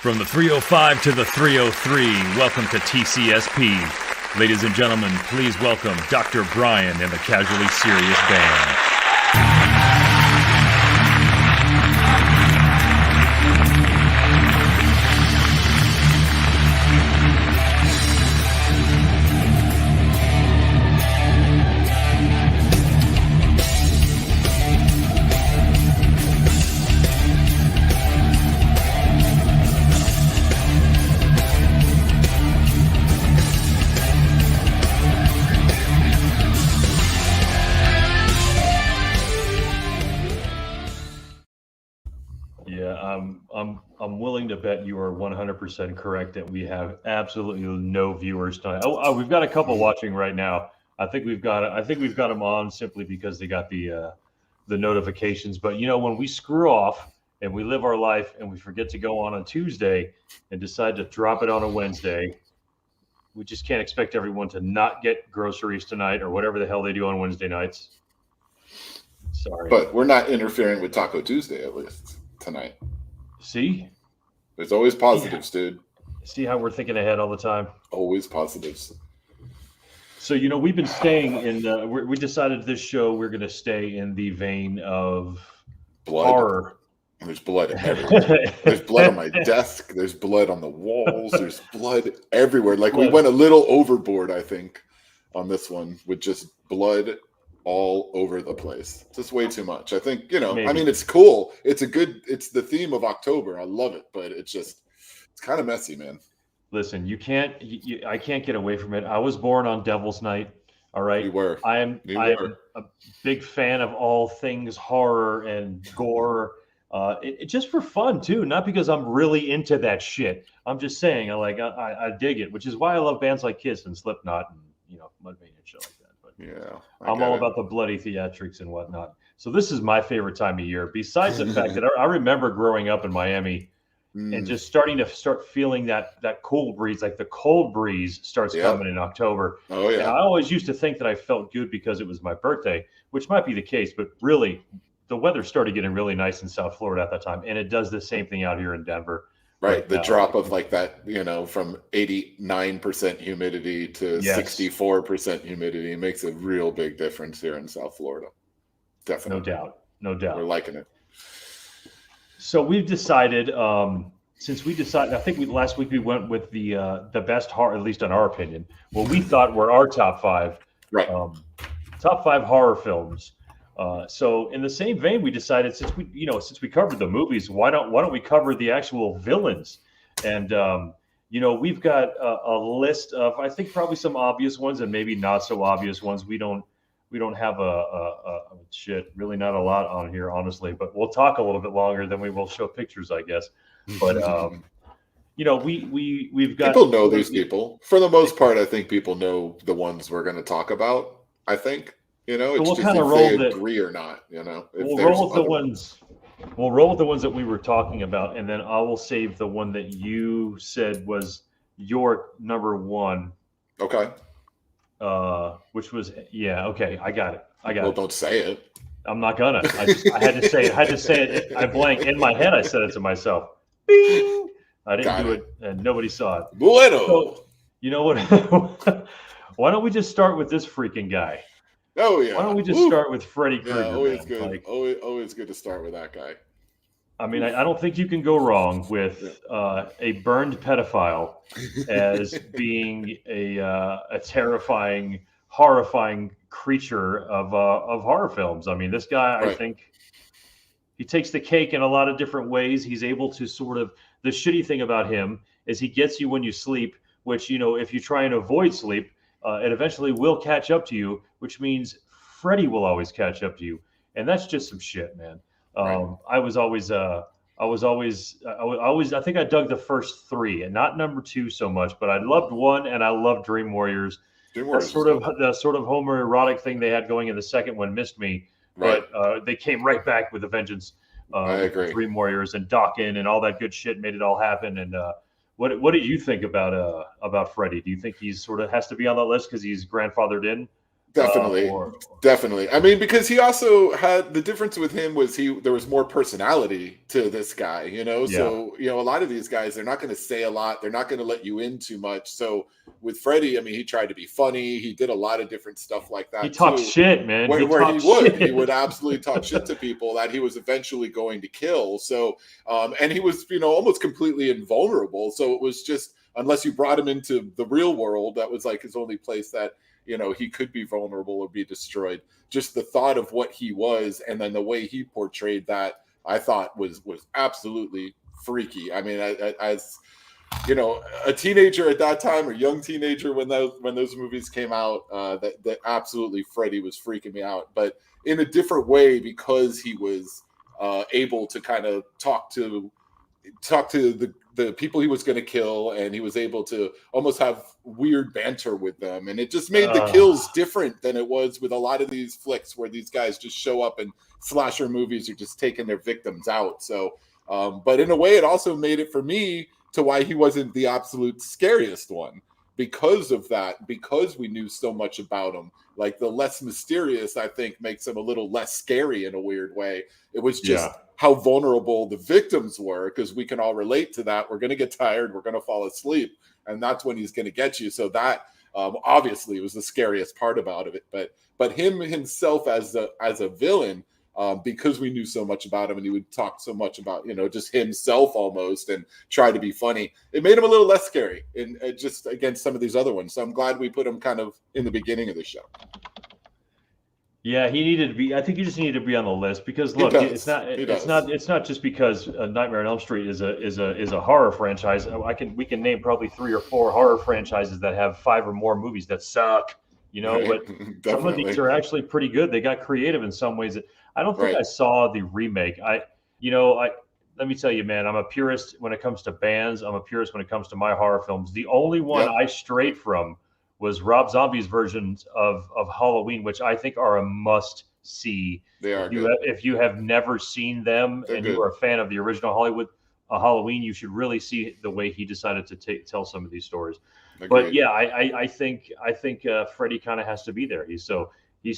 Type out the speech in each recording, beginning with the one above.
From the 305 to the 303, welcome to TCSP. Ladies and gentlemen, please welcome Dr. Brian and the Casually Serious Band. I'm willing to bet you are 100% correct that we have absolutely no viewers tonight. We've got a couple watching right now. I think we've got them on simply because they got the notifications. But you know, when we screw off and we live our life and we forget to go on Tuesday and decide to drop it on a Wednesday, we just can't expect everyone to not get groceries tonight or whatever the hell they do on Wednesday nights. Sorry, but we're not interfering with Taco Tuesday at least tonight. See? There's always positives, dude. See how we're thinking ahead all the time? Always positives. So, you know, we've been staying in, we decided this show we're going to stay in the vein of blood. Horror. There's blood everywhere. There's blood on my desk. There's blood on the walls. There's blood everywhere. Like, we went a little overboard, I think, on this one with just blood all over the place. Just way too much. I think, you know, maybe. I mean, it's cool. It's the theme of October. I love it, but it's kind of messy, man. Listen, I can't get away from it. I was born on Devil's Night. All right. You were. I am a big fan of all things horror and gore. It just for fun too, not because I'm really into that shit. I'm just saying, I dig it, which is why I love bands like Kiss and Slipknot and, you know, Mudvayne and shit like that. Yeah, I'm all about the bloody theatrics and whatnot. So this is my favorite time of year. Besides the fact that I remember growing up in Miami and just starting to feeling that cold breeze, like the cold breeze starts coming in October. Oh yeah. And I always used to think that I felt good because it was my birthday, which might be the case, but really the weather started getting really nice in South Florida at that time, and it does the same thing out here in Denver. Right, the drop of like that, you know, from 89% humidity to 64% humidity makes a real big difference here in South Florida. Definitely. No doubt. We're liking it. So we've decided, I think last week we went with the best horror, at least in our opinion, what we thought were our top five, top five horror films. So in the same vein, we decided since we covered the movies, why don't we cover the actual villains? And you know, we've got a list of, I think, probably some obvious ones and maybe not so obvious ones. We don't have really not a lot on here, honestly. But we'll talk a little bit longer than we will show pictures, I guess. But you know, we've got people know these people for the most part. I think people know the ones we're going to talk about. I think. You know, it's just if they agree or not, you know. We'll roll with the ones that we were talking about, and then I will save the one that you said was your number one. Okay. Which was okay. I got it. Well, don't say it. I'm not gonna. I had to say it. I blanked in my head. I said it to myself. Bing! I didn't do it, and nobody saw it. Bueno. So, you know what? Why don't we just start with this freaking guy? Oh yeah. Why don't we just start with Freddy Krueger? Yeah, always good. Always good to start with that guy. I mean, I don't think you can go wrong with a burned pedophile as being a terrifying, horrifying creature of horror films. I mean, this guy, I think, he takes the cake in a lot of different ways. He's able to sort of, the shitty thing about him is he gets you when you sleep, which, you know, if you try and avoid sleep, it eventually will catch up to you, which means Freddy will always catch up to you. And that's just some shit, man. I think I dug the first three and not number two so much, but I loved one and I loved Dream Warriors. The sort of homoerotic thing they had going in the second one missed me, but they came right back with a vengeance. I agree. Dream Warriors and Dawkins and all that good shit made it all happen. And what did you think about Freddy? Do you think he's sort of has to be on that list because he's grandfathered in? Definitely. I mean, because he also had the difference with him was there was more personality to this guy, you know. Yeah. So, you know, a lot of these guys, they're not going to say a lot. They're not going to let you in too much. So with Freddy, I mean, he tried to be funny. He did a lot of different stuff like that. He talked shit, man. He would absolutely talk shit to people that he was eventually going to kill. So, and he was, you know, almost completely invulnerable. So it was just, unless you brought him into the real world, that was like his only place that, you know, he could be vulnerable or be destroyed. Just the thought of what he was, and then the way he portrayed that, I thought was absolutely freaky. I mean, as you know, a teenager at that time, or young teenager when those movies came out, that absolutely Freddy was freaking me out, but in a different way, because he was able to kind of talk to the people he was going to kill, and he was able to almost have weird banter with them, and it just made the kills different than it was with a lot of these flicks where these guys just show up, and slasher movies are just taking their victims out. So but in a way, it also made it for me to why he wasn't the absolute scariest one, because of that, because we knew so much about him. Like, the less mysterious, I think, makes him a little less scary in a weird way. It was just how vulnerable the victims were, because we can all relate to that. We're going to get tired. We're going to fall asleep. And that's when he's going to get you. So that obviously was the scariest part about it. But him himself as a villain, because we knew so much about him, and he would talk so much about, you know, just himself almost, and try to be funny, it made him a little less scary, and just against some of these other ones. So I'm glad we put him kind of in the beginning of the show. Yeah, he needed to be. I think he just needed to be on the list, because look, it's not just because Nightmare on Elm Street is a horror franchise. We can name probably 3 or 4 horror franchises that have 5 or more movies that suck, you know. But some of these are actually pretty good. They got creative in some ways. I don't think I saw the remake. Let me tell you, man, I'm a purist when it comes to bands. I'm a purist when it comes to my horror films. The only one I strayed from was Rob Zombie's versions of Halloween, which I think are a must-see. They are if you have never seen them, and you are a fan of the original Halloween, you should really see the way he decided to tell some of these stories. Agreed. But yeah, I think Freddy kind of has to be there. He's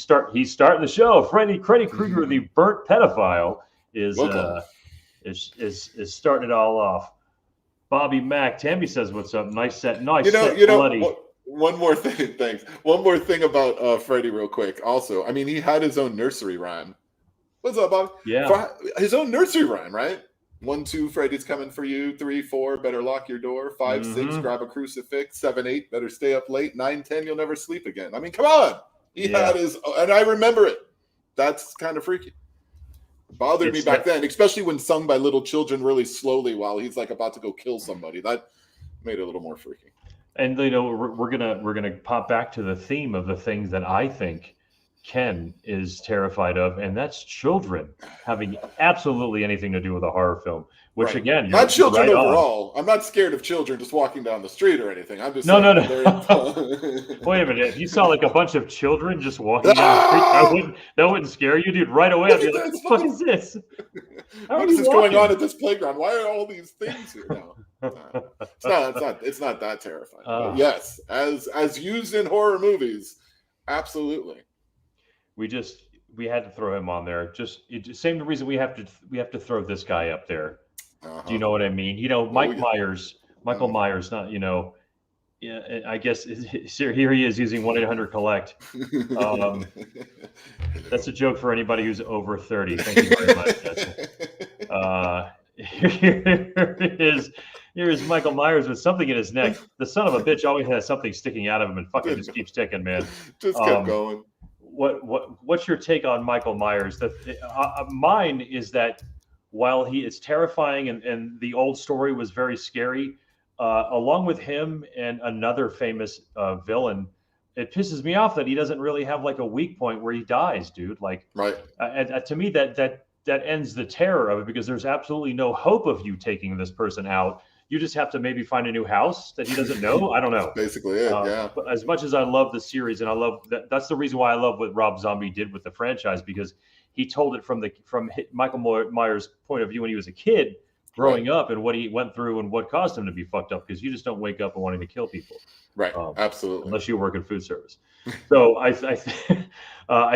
starting the show. Freddy Krueger, the burnt pedophile, is starting it all off. Bobby Mack, Tammy says, "What's up? Nice set, bloody." One more thing, thanks. One more thing about Freddy, real quick. Also, I mean, he had his own nursery rhyme. What's up, Bob? Yeah, his own nursery rhyme, right? 1, 2, Freddy's coming for you. 3, 4, better lock your door. 5, 6, grab a crucifix. 7, 8, better stay up late. 9, 10, you'll never sleep again. I mean, come on. He had his, and I remember it. That's kind of freaky. Bothered me back then, especially when sung by little children really slowly while he's like about to go kill somebody. That made it a little more freaky. And you know, we're gonna pop back to the theme of the things that I think Ken is terrified of, and that's children having absolutely anything to do with a horror film. Which again, not children overall. I'm not scared of children just walking down the street or anything. I'm just no. Wait a minute. If you saw like a bunch of children just walking down the street, that wouldn't scare you, dude. Right away, I'd be like, "What the fuck is this? What is going on at this playground? Why are all these things here now?" It's not that terrifying. Yes, as used in horror movies, absolutely. We had to throw him on there. Same reason we have to throw this guy up there. Do you know what I mean? You know, Michael Myers, not, you know, yeah, I guess here he is using 1-800-COLLECT. That's a joke for anybody who's over 30. Thank you very much. Here is Michael Myers with something in his neck. The son of a bitch always has something sticking out of him, and fucking just keeps ticking, man. Just kept going. What's your take on Michael Myers? Mine is that while he is terrifying and the old story was very scary, along with him and another famous villain, it pisses me off that he doesn't really have like a weak point where he dies, dude. Like, to me, that ends the terror of it, because there's absolutely no hope of you taking this person out. You just have to maybe find a new house that he doesn't know. I don't know. That's basically it, yeah. But as much as I love the series, and I love that's the reason why I love what Rob Zombie did with the franchise, because he told it from Michael Myers' point of view when he was a kid, growing up and what he went through and what caused him to be fucked up, because you just don't wake up and wanting to kill people. Right. Absolutely. Unless you work in food service. So I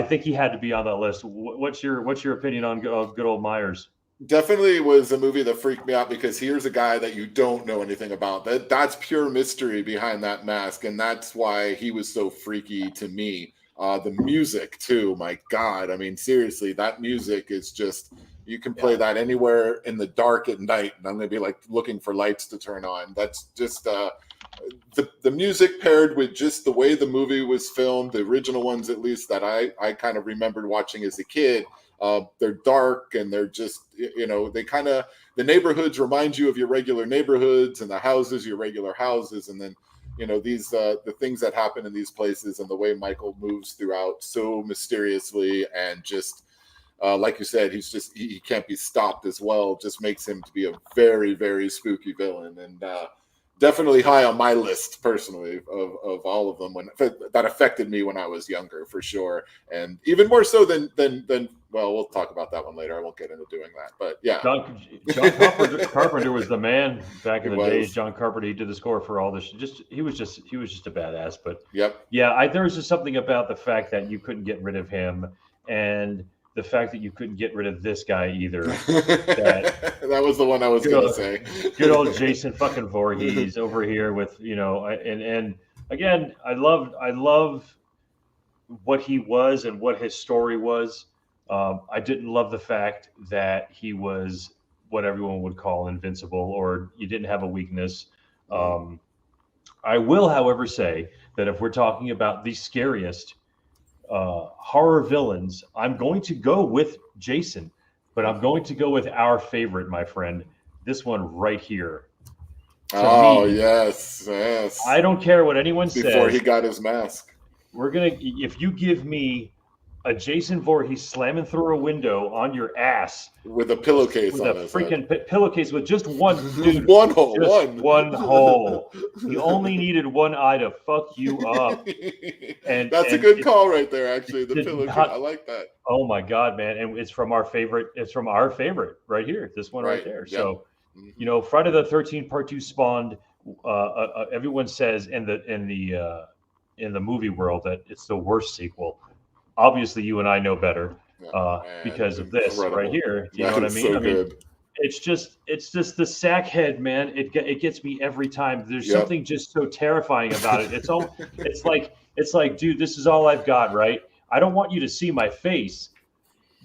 think he had to be on that list. What's your opinion on good old Myers? Definitely was a movie that freaked me out, because here's a guy that you don't know anything about. That's pure mystery behind that mask, and that's why he was so freaky to me. The music too, my God. I mean, seriously, that music is just, you can play that anywhere in the dark at night, and I'm gonna be like looking for lights to turn on. That's just the music paired with just the way the movie was filmed, the original ones at least that I kind of remembered watching as a kid. They're dark, and they're just, they kind of, the neighborhoods remind you of your regular neighborhoods, and the houses, your regular houses. And then, these, the things that happen in these places, and the way Michael moves throughout so mysteriously, and just, like you said, he can't be stopped as well, just makes him to be a very, very spooky villain. And, definitely high on my list personally of all of them that affected me when I was younger, for sure, and even more so than well, we'll talk about that one later. I won't get into doing that, but yeah, John Carpenter was the man back in the days. John Carpenter, he did the score for all this. He was just a badass. But there was just something about the fact that you couldn't get rid of him, and the fact that you couldn't get rid of this guy either. That was the one I was going to say. Good old Jason fucking Voorhees over here with, and again, I love what he was and what his story was. I didn't love the fact that he was what everyone would call invincible, or you didn't have a weakness. I will, however, say that if we're talking about the scariest horror villains, I'm going to go with Jason, but I'm going to go with our favorite, my friend. This one right here. Yes. I don't care what anyone says. Before he got his mask. If you give me a Jason Voorhees slamming through a window on your ass with a pillowcase on his freaking pillowcase with just one dude, one hole. He only needed one eye to fuck you up. And that's a good call right there, actually. The pillowcase. I like that. Oh my God, man. And it's from our favorite right here. This one right there. Yep. So, Friday the 13th Part 2 spawned. Everyone says in the movie world that it's the worst sequel. Obviously, you and I know better because of this right here. Do you know what I mean? So good. It's just the sack head, man. It gets me every time. There's something just so terrifying about it. It's like, dude, this is all I've got, right? I don't want you to see my face,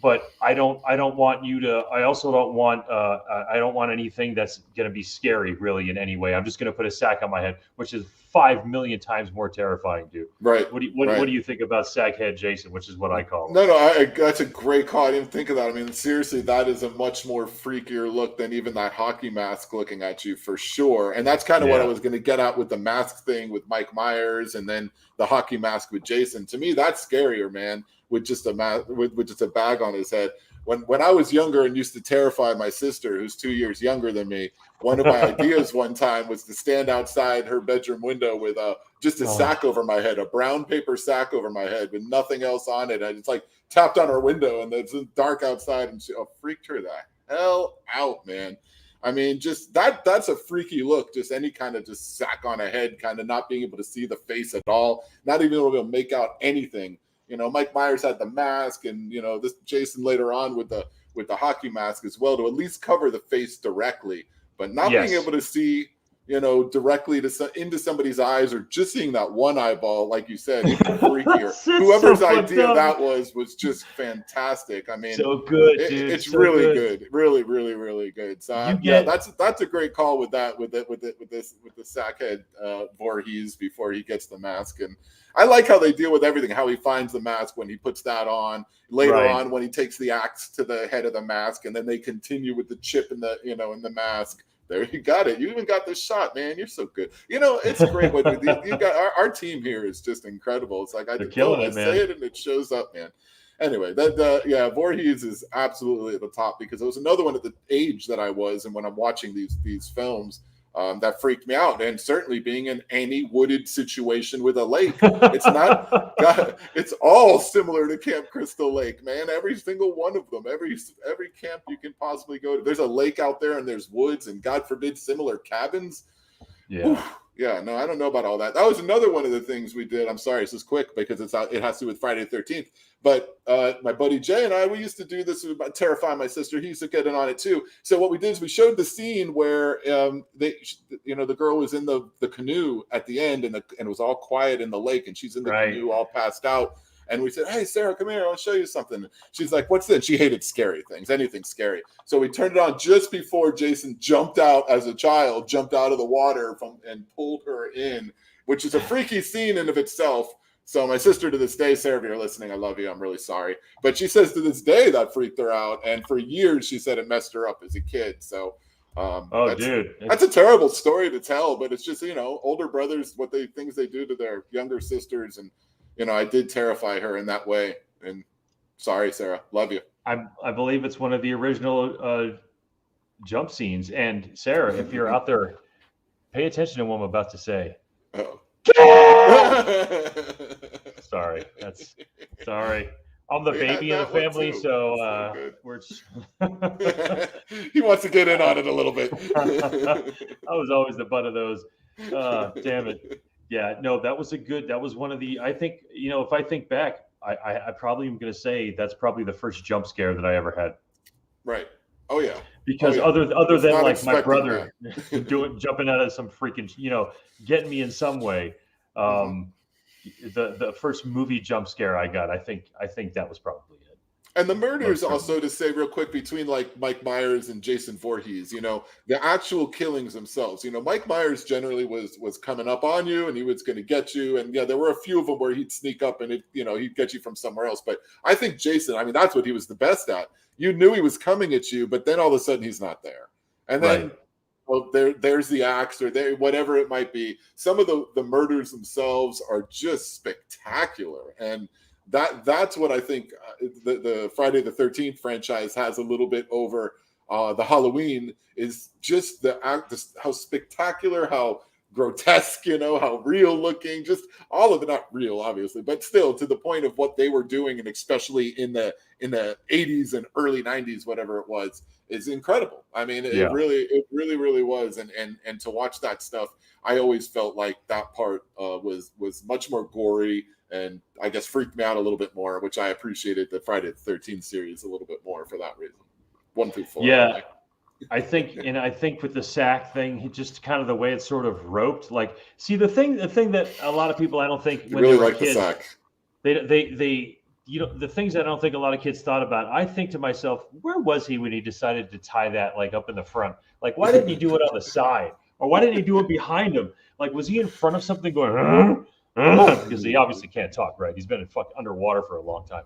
but I don't want you to. I also don't want. I don't want anything that's going to be scary, really, in any way. I'm just going to put a sack on my head, which is 5 million times more terrifying, dude. Right. What do you think about Sackhead Jason, which is what I call him? No, that's a great call. I didn't think of that. I mean, seriously, that is a much more freakier look than even that hockey mask looking at you, for sure. And that's kind of what I was going to get at with the mask thing with Mike Myers, and then the hockey mask with Jason. To me, that's scarier, man, with just a with just a bag on his head. When I was younger and used to terrify my sister, who's 2 years younger than me, one of my ideas one time was to stand outside her bedroom window with just a sack over my head, a brown paper sack over my head with nothing else on it. I just tapped on her window, and it's dark outside, and she freaked her the hell out, man. I mean, just that's a freaky look. Just any kind of just sack on a head, kind of not being able to see the face at all, not even able to make out anything. Mike Myers had the mask, and this Jason later on with the hockey mask as well, to at least cover the face directly, but not being able to see, directly into somebody's eyes, or just seeing that one eyeball, like you said, even freakier. Whoever's idea that was just fantastic. I mean, so good, dude. It's so really good, really, really, really good. So that's a great call with that, with the sackhead Voorhees before he gets the mask. And I like how they deal with everything, how he finds the mask when he puts that on, later on when he takes the axe to the head of the mask, and then they continue with the chip in the in the mask. There, you got it. You even got this shot, man. You're so good. It's great. You got our team here is just incredible. It's like I say it and it shows up, man. Anyway, Voorhees is absolutely at the top, because it was another one at the age that I was, and when I'm watching these films, that freaked me out. And certainly being in any wooded situation with a lake, it's not, God, it's all similar to Camp Crystal Lake, man. Every single one of them, every camp you can possibly go to. There's a lake out there and there's woods and God forbid similar cabins. Yeah. Oof. Yeah, no, I don't know about all that. That was another one of the things we did. I'm sorry, this is quick because it has to do with Friday the 13th. But my buddy Jay and I, we used to do this about Terrify my sister. He used to get in on it too. So what we did is we showed the scene where the girl was in the canoe at the end, and it was all quiet in the lake, and she's in the canoe all passed out. And we said, hey, Sarah, come here. I'll show you something. She's like, what's this? She hated scary things, anything scary. So we turned it on just before Jason jumped out as a child, jumped out of the water and pulled her in, which is a freaky scene in of itself. So my sister to this day, Sarah, if you're listening, I love you. I'm really sorry. But she says to this day that freaked her out. And for years, she said it messed her up as a kid. So that's a terrible story to tell. But it's just, older brothers, things they do to their younger sisters. And I did terrify her in that way. And sorry, Sarah. Love you. I believe it's one of the original jump scenes. And Sarah, if you're out there, pay attention to what I'm about to say. Uh-oh. Sorry. I'm the baby in the family, so we're he wants to get in on it a little bit. I was always the butt of those. Damn it. Yeah, no, that was one of the, I think, if I think back, I probably am going to say that's probably the first jump scare that I ever had. Right. Oh, yeah. Because other than like my brother jumping out of some freaking, getting me in some way, the first movie jump scare I got, I think that was probably it. And the murders also, to say real quick, between like Mike Myers and Jason Voorhees, the actual killings themselves, Mike Myers generally was coming up on you and he was going to get you. And yeah, there were a few of them where he'd sneak up and he'd get you from somewhere else. But I think Jason, that's what he was the best at. You knew he was coming at you, but then all of a sudden he's not there. And then there's the axe or whatever it might be. Some of the murders themselves are just spectacular. And that's what I think the Friday the 13th franchise has a little bit over the Halloween is just how spectacular, how grotesque, how real looking, just all of it, not real, obviously, but still to the point of what they were doing, and especially in the 80s and early 90s, whatever it was, is incredible. It really was. And to watch that stuff, I always felt like that part was much more gory and I guess freaked me out a little bit more, which I appreciated the Friday the 13th series a little bit more for that reason. 1 through 4. Yeah. I think with the sack thing, he just kind of the way it's sort of roped. Like, see, the thing that a lot of people, I don't think when really they were like kids, the sack. They the things I don't think a lot of kids thought about. I think to myself, where was he when he decided to tie that like up in the front? Like, why didn't he do it on the side, or why didn't he do it behind him? Like, was he in front of something going? Because he obviously can't talk, right? He's been underwater for a long time.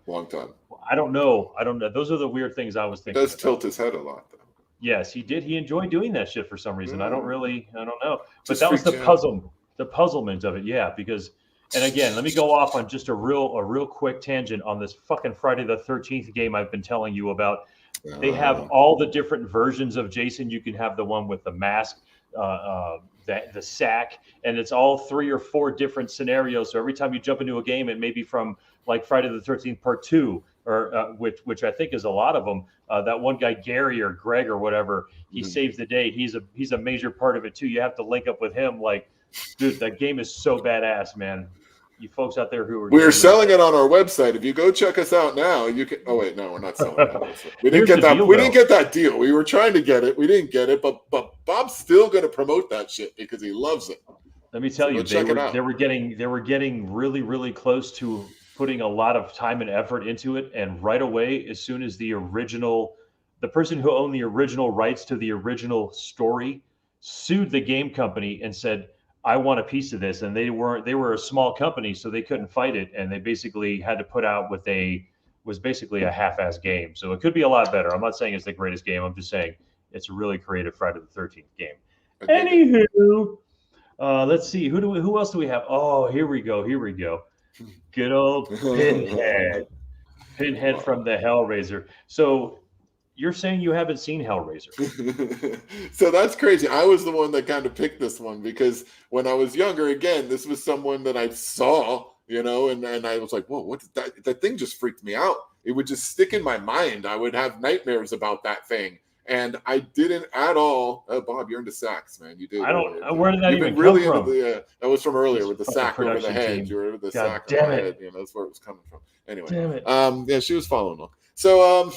I don't know. Those are the weird things I was thinking. He does tilt his head a lot, though. Yes, he did. He enjoyed doing that shit for some reason. I don't know. But that was the puzzlement of it. Yeah, because, and again, let me go off on just a real quick tangent on this fucking Friday the 13th game I've been telling you about. They have all the different versions of Jason. You can have the one with the mask, the sack, and it's all 3 or 4 different scenarios. So every time you jump into a game, it may be from like Friday the 13th Part 2, or which I think is a lot of them. That one guy, Gary or Greg or whatever, he saves the day. He's a major part of it too. You have to link up with him. Like, dude, that game is so badass, man. You folks out there who are we're selling it on our website. If you go check us out now, you can. Oh wait, no, we're not selling it. We didn't get that. We didn't get that deal. We were trying to get it. We didn't get it, but Bob's still going to promote that shit because he loves it. Let me tell you, they were getting really close to putting a lot of time and effort into it, and right away, as soon as the person who owned the original rights to the original story sued the game company and said, I want a piece of this. And they were a small company, so they couldn't fight it. And they basically had to put out what was basically a half-ass game. So it could be a lot better. I'm not saying it's the greatest game. I'm just saying it's a really creative Friday the 13th game. Anywho, let's see. Who else do we have? Oh, here we go. Good old Pinhead. Pinhead from the Hellraiser. So you're saying you haven't seen Hellraiser. So that's crazy. I was the one that kind of picked this one because when I was younger, again, this was someone that I saw, and I was like, whoa, what is that? That thing just freaked me out. It would just stick in my mind. I would have nightmares about that thing. And I didn't at all. Oh, Bob, you're into sacks, man. You did. I don't. Where did that even come from? That was from earlier with the sack over the head. Team. You were with the God sack damn over the it. head. That's where it was coming from. Anyway, damn it. Yeah, she was following along. So,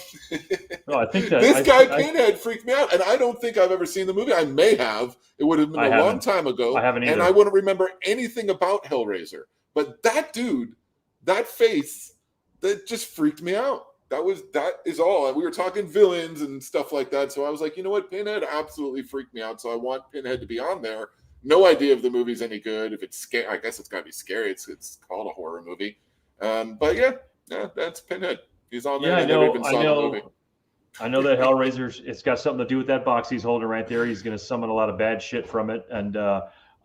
no, I think that this guy Pinhead freaked me out, and I don't think I've ever seen the movie. I may have. It would have been a long time ago. I haven't either. And I wouldn't remember anything about Hellraiser. But that dude, that face, that just freaked me out. That is all. We were talking villains and stuff like that. So I was like, you know what? Pinhead absolutely freaked me out. So I want Pinhead to be on there. No idea if the movie's any good. If it's scary, I guess it's got to be scary. It's called a horror movie. But yeah, that's Pinhead. He's on there. Yeah, I know that Hellraiser, it's got something to do with that box he's holding right there. He's going to summon a lot of bad shit from it. And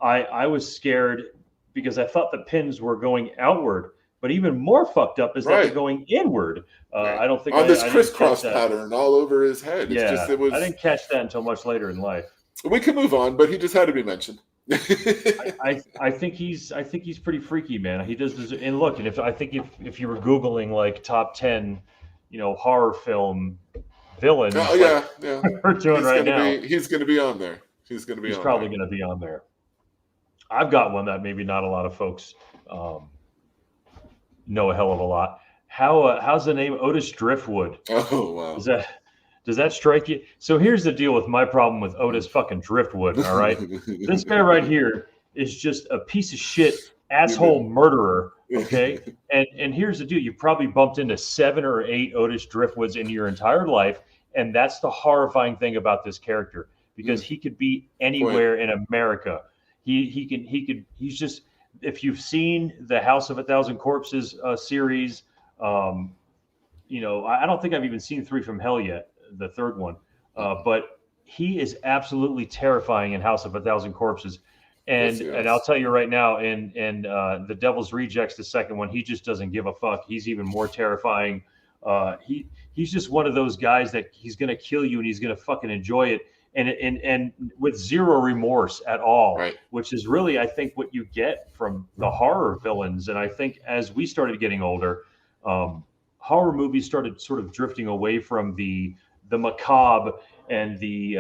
I was scared because I thought the pins were going outward. But even more fucked up is that they're going inward. I don't think on this crisscross pattern all over his head. I didn't catch that until much later in life. We can move on, but he just had to be mentioned. I think he's pretty freaky, man. He does, and look, and if you were Googling like top 10, horror film villains, we're doing right now, he's going to be on there. He's probably going to be on there. I've got one that maybe not a lot of folks know a hell of a lot. How's the name Otis Driftwood? Oh wow. Does that strike you? So here's the deal with my problem with Otis fucking Driftwood. All right, this guy right here is just a piece of shit asshole murderer. Okay, and here's the deal: you probably bumped into 7 or 8 Otis Driftwoods in your entire life, and that's the horrifying thing about this character because he could be anywhere in America. He's just. If you've seen the House of a Thousand Corpses series, I don't think I've even seen 3 from Hell yet, the third one. But he is absolutely terrifying in House of a Thousand Corpses. And I'll tell you right now, in The Devil's Rejects, the second one, he just doesn't give a fuck. He's even more terrifying. He's just one of those guys that he's going to kill you and he's going to fucking enjoy it. And with zero remorse at all, which is really, I think, what you get from the horror villains. And I think as we started getting older, horror movies started sort of drifting away from the macabre and the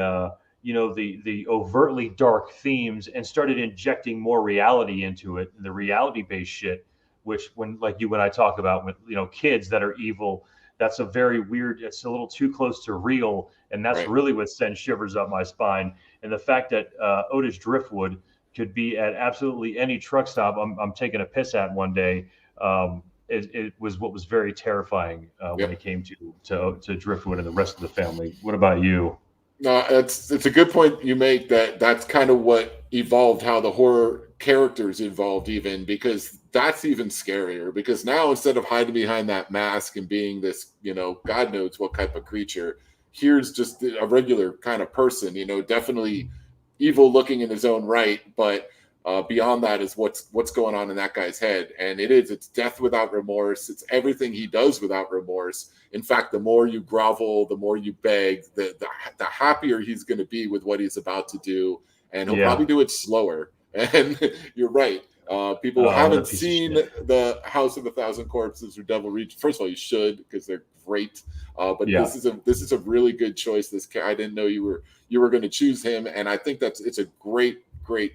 overtly dark themes and started injecting more reality into it, the reality-based shit, which when I talk about with, kids that are evil, that's a very weird, it's a little too close to real. And that's really what sends shivers up my spine. And the fact that Otis Driftwood could be at absolutely any truck stop I'm taking a piss at one day, it was what was very terrifying when it came to Driftwood and the rest of the family. What about you? No, it's a good point you make. That's kind of what evolved how the horror characters evolved, even because that's even scarier. Because now instead of hiding behind that mask and being this, God knows what type of creature, here's just a regular kind of person. Definitely evil looking in his own right, but beyond that is what's going on in that guy's head, and it's death without remorse. It's everything he does without remorse. In fact, the more you grovel, the more you beg, the happier he's going to be with what he's about to do, and he'll probably do it slower. And you're right. People who haven't seen the House of a Thousand Corpses or Devil Reach, first of all, you should, because they're great. But this is a really good choice. I didn't know you were going to choose him, and I think it's a great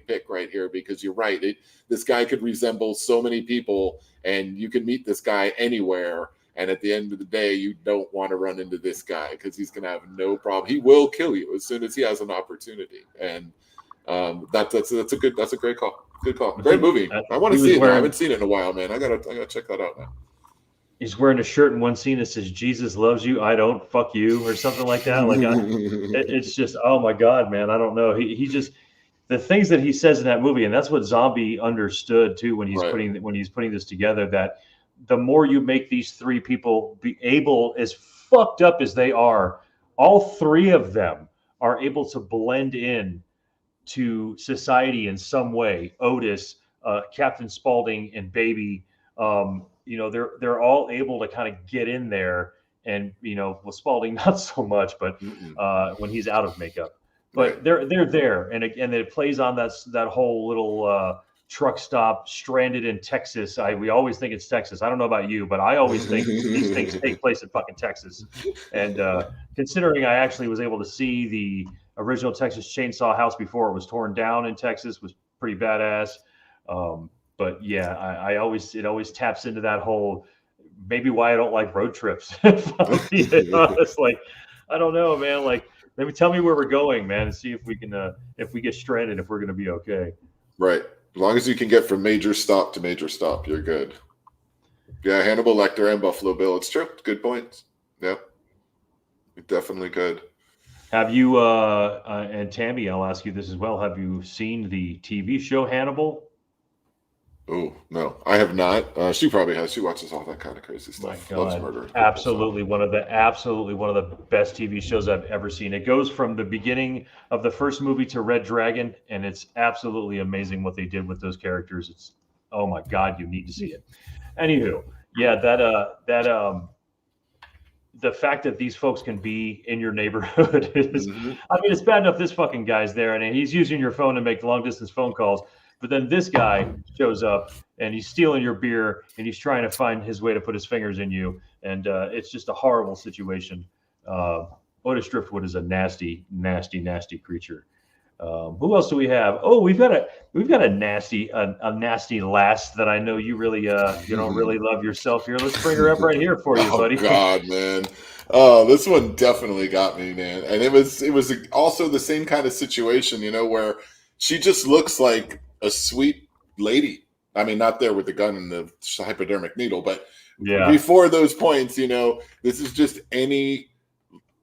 pick right here, because you're right. This guy could resemble so many people, and you can meet this guy anywhere. And at the end of the day, you don't want to run into this guy because he's going to have no problem. He will kill you as soon as he has an opportunity. And that's a great call. Good call. Great movie. I want to see it. I haven't seen it in a while, man. I gotta check that out now. He's wearing a shirt in one scene that says "Jesus loves you, I don't, fuck you" or something like that. It's just, oh my God, man. I don't know. He just, the things that he says in that movie, and that's what Zombie understood too when he's putting this together. That the more you make these 3 people be able, as fucked up as they are, all 3 of them are able to blend in to society in some way. Otis, Captain Spaulding, and Baby, they're all able to kind of get in there and with Spalding not so much, but when he's out of makeup. But they're there, and it plays on that whole little truck stop stranded in Texas. We always think it's Texas. I don't know about you, but I always think these things take place in fucking Texas. And considering I actually was able to see the original Texas Chainsaw House before it was torn down in Texas, was pretty badass. But yeah, it always taps into that whole, maybe why I don't like road trips. It's like, I don't know, man. Like, maybe tell me where we're going, man, and see if we can, if we get stranded, if we're going to be okay. Right. As long as you can get from major stop to major stop, you're good. Yeah, Hannibal Lecter and Buffalo Bill. It's true. Good points. Yeah, definitely good. Have you, and Tammy, I'll ask you this as well. Have you seen the TV show Hannibal? Oh, no, I have not. She probably has. She watches all that kind of crazy stuff. My God. Loves murder. Absolutely one of the best TV shows I've ever seen. It goes from the beginning of the first movie to Red Dragon, and it's absolutely amazing what they did with those characters. It's, oh my God, you need to see it. Anywho, yeah, the fact that these folks can be in your neighborhood is, I mean, it's bad enough this fucking guy's there and he's using your phone to make long distance phone calls. But then this guy shows up and he's stealing your beer and he's trying to find his way to put his fingers in you. And it's just a horrible situation. Otis Driftwood is a nasty, nasty, nasty creature. Who else do we have? Oh, we've got a nasty lass that I know you really you don't really love yourself here. Let's bring her up right here for you, buddy. Oh God, man. Oh, this one definitely got me, man. And it was also the same kind of situation, where she just looks like a sweet lady. I mean, not there with the gun and the hypodermic needle, but before those points, this is just any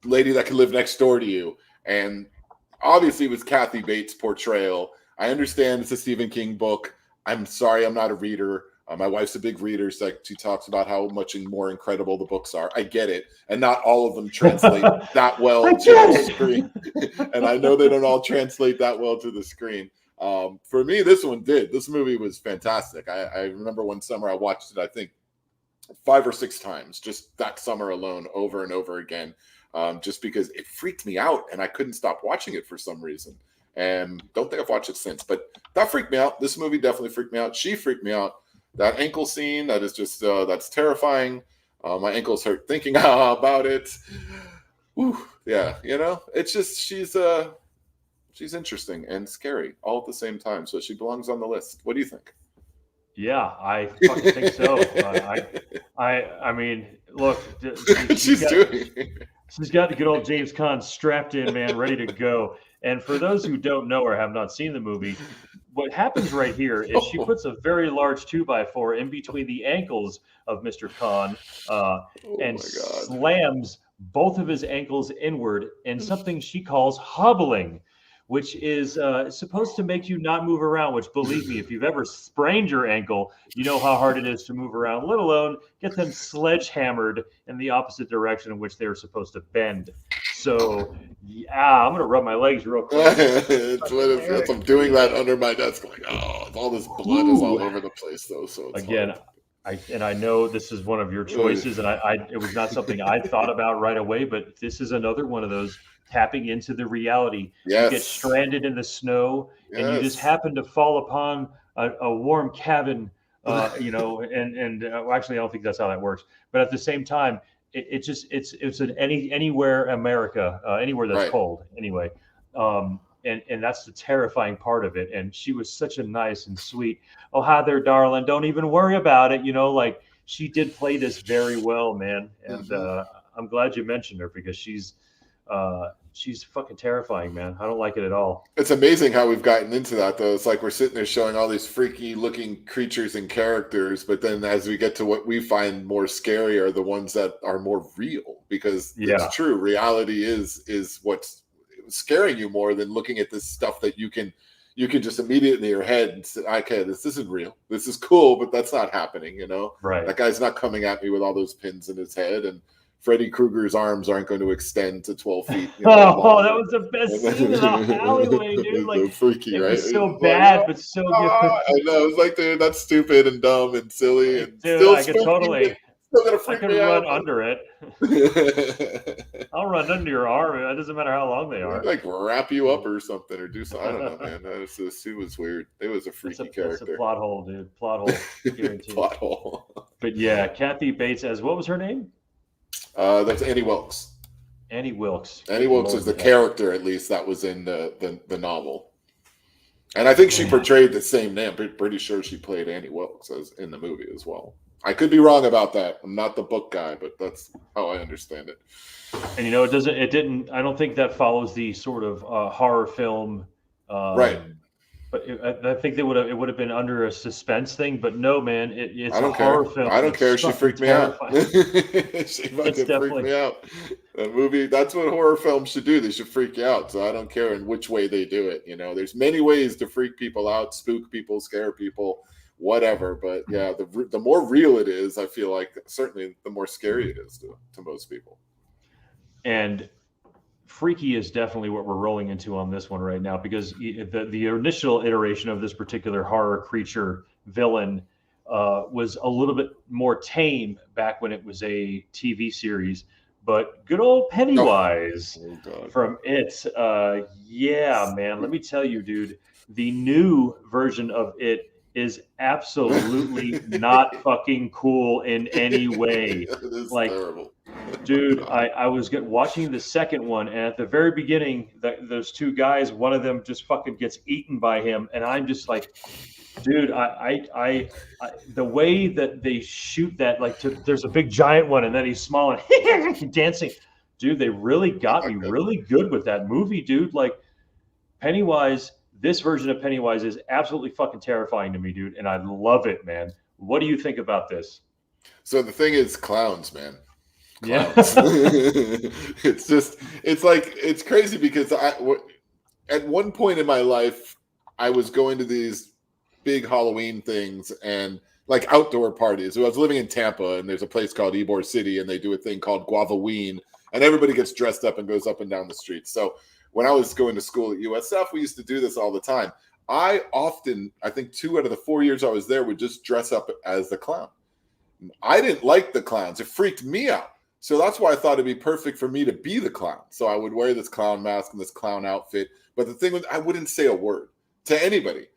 lady that can live next door to you. And obviously it was Kathy Bates' portrayal. I understand it's a Stephen King book. I'm sorry, I'm not a reader. My wife's a big reader, so she talks about how much more incredible the books are. I get it. And not all of them translate that well to the screen. And I know they don't all translate that well to the screen. For me, this one did. This movie was fantastic. I remember one summer I watched it, I think, 5 or 6 times, just that summer alone, over and over again, just because it freaked me out and I couldn't stop watching it for some reason. And don't think I've watched it since, but that freaked me out. This movie definitely freaked me out. She freaked me out. That ankle scene, that is just, that's terrifying. My ankles hurt thinking about it. Whew, yeah, it's just, she's interesting and scary all at the same time. So she belongs on the list. What do you think? Yeah, I fucking think so. I mean, look, she's got the good old James Caan strapped in, man, ready to go. And for those who don't know or have not seen the movie, what happens right here is she puts a very large 2x4 in between the ankles of Mr. Caan and slams both of his ankles inward in something she calls hobbling, which is supposed to make you not move around, which, believe me, if you've ever sprained your ankle, you know how hard it is to move around, let alone get them sledgehammered in the opposite direction in which they're supposed to bend. So, yeah, I'm going to rub my legs real quick. I'm doing that under my desk. Like, all this blood is all over the place, though. So it's again, I know this is one of your choices, and it was not something I thought about right away, but this is another one of those tapping into the reality. Yes. You get stranded in the snow, and you just happen to fall upon a warm cabin, and actually, I don't think that's how that works. But at the same time, it's an anywhere America, anywhere that's cold anyway. And that's the terrifying part of it. And she was such a nice and sweet, oh, hi there, darling, don't even worry about it. Like she did play this very well, man. And I'm glad you mentioned her because she's fucking terrifying, man. I don't like it at all. It's amazing how we've gotten into that, though. It's like we're sitting there showing all these freaky looking creatures and characters, but then as we get to what we find more scary are the ones that are more real, because it's true. Reality is what's scaring you more than looking at this stuff that you can just immediately in your head and say, okay, this isn't real. This is cool, but that's not happening, Right. That guy's not coming at me with all those pins in his head, and Freddy Krueger's arms aren't going to extend to 12 feet. Oh, that was the best scene in the alleyway, dude. Like, freaky, right? It was so bad, but so good. I know. It was like, dude, that's stupid and dumb and silly and dude, still I could totally. still gonna freak I me can run out. under it. I'll run under your arm. It doesn't matter how long they are. Like wrap you up or something, or do something. I don't know, man. It was weird. It was a freaky character. That's a plot hole, dude. Plot hole. Guaranteed. Plot hole. But yeah, Kathy Bates as what was her name? That's Annie Wilkes. Annie Wilkes. Annie Wilkes is the character, at least, that was in the novel. And I think she portrayed the same name. I'm pretty sure she played Annie Wilkes as in the movie as well. I could be wrong about that. I'm not the book guy, but that's how I understand it. And I don't think that follows the sort of horror film. Right. But I think it would have been under a suspense thing, but no, man, it's a horror film. I don't care. She freaked me out. She fucking freaked me out. That movie, that's what horror films should do. They should freak you out. So I don't care in which way they do it. There's many ways to freak people out, spook people, scare people, whatever. But yeah, the more real it is, I feel like certainly the more scary it is to most people. And freaky is definitely what we're rolling into on this one right now, because the initial iteration of this particular horror creature villain was a little bit more tame back when it was a TV series. But good old Pennywise from It. Yeah, man, let me tell you, dude, the new version of It is absolutely not fucking cool in any way. It is like terrible. Dude, I was watching the second one, and at the very beginning, those two guys, one of them just fucking gets eaten by him, and I'm just like, dude, I the way that they shoot that, there's a big giant one, and then he's small and dancing, dude, they really got me really good with that movie, dude. Like Pennywise, this version of Pennywise is absolutely fucking terrifying to me, dude, and I love it, man. What do you think about this? So the thing is, clowns, man. Yeah. It's crazy because at one point in my life, I was going to these big Halloween things and like outdoor parties. So I was living in Tampa, and there's a place called Ybor City, and they do a thing called Guavaween, and everybody gets dressed up and goes up and down the streets. So when I was going to school at USF, we used to do this all the time. I think 2 out of the 4 years I was there, would just dress up as the clown. I didn't like the clowns. It freaked me out. So that's why I thought it'd be perfect for me to be the clown. So I would wear this clown mask and this clown outfit. But the thing was, I wouldn't say a word to anybody.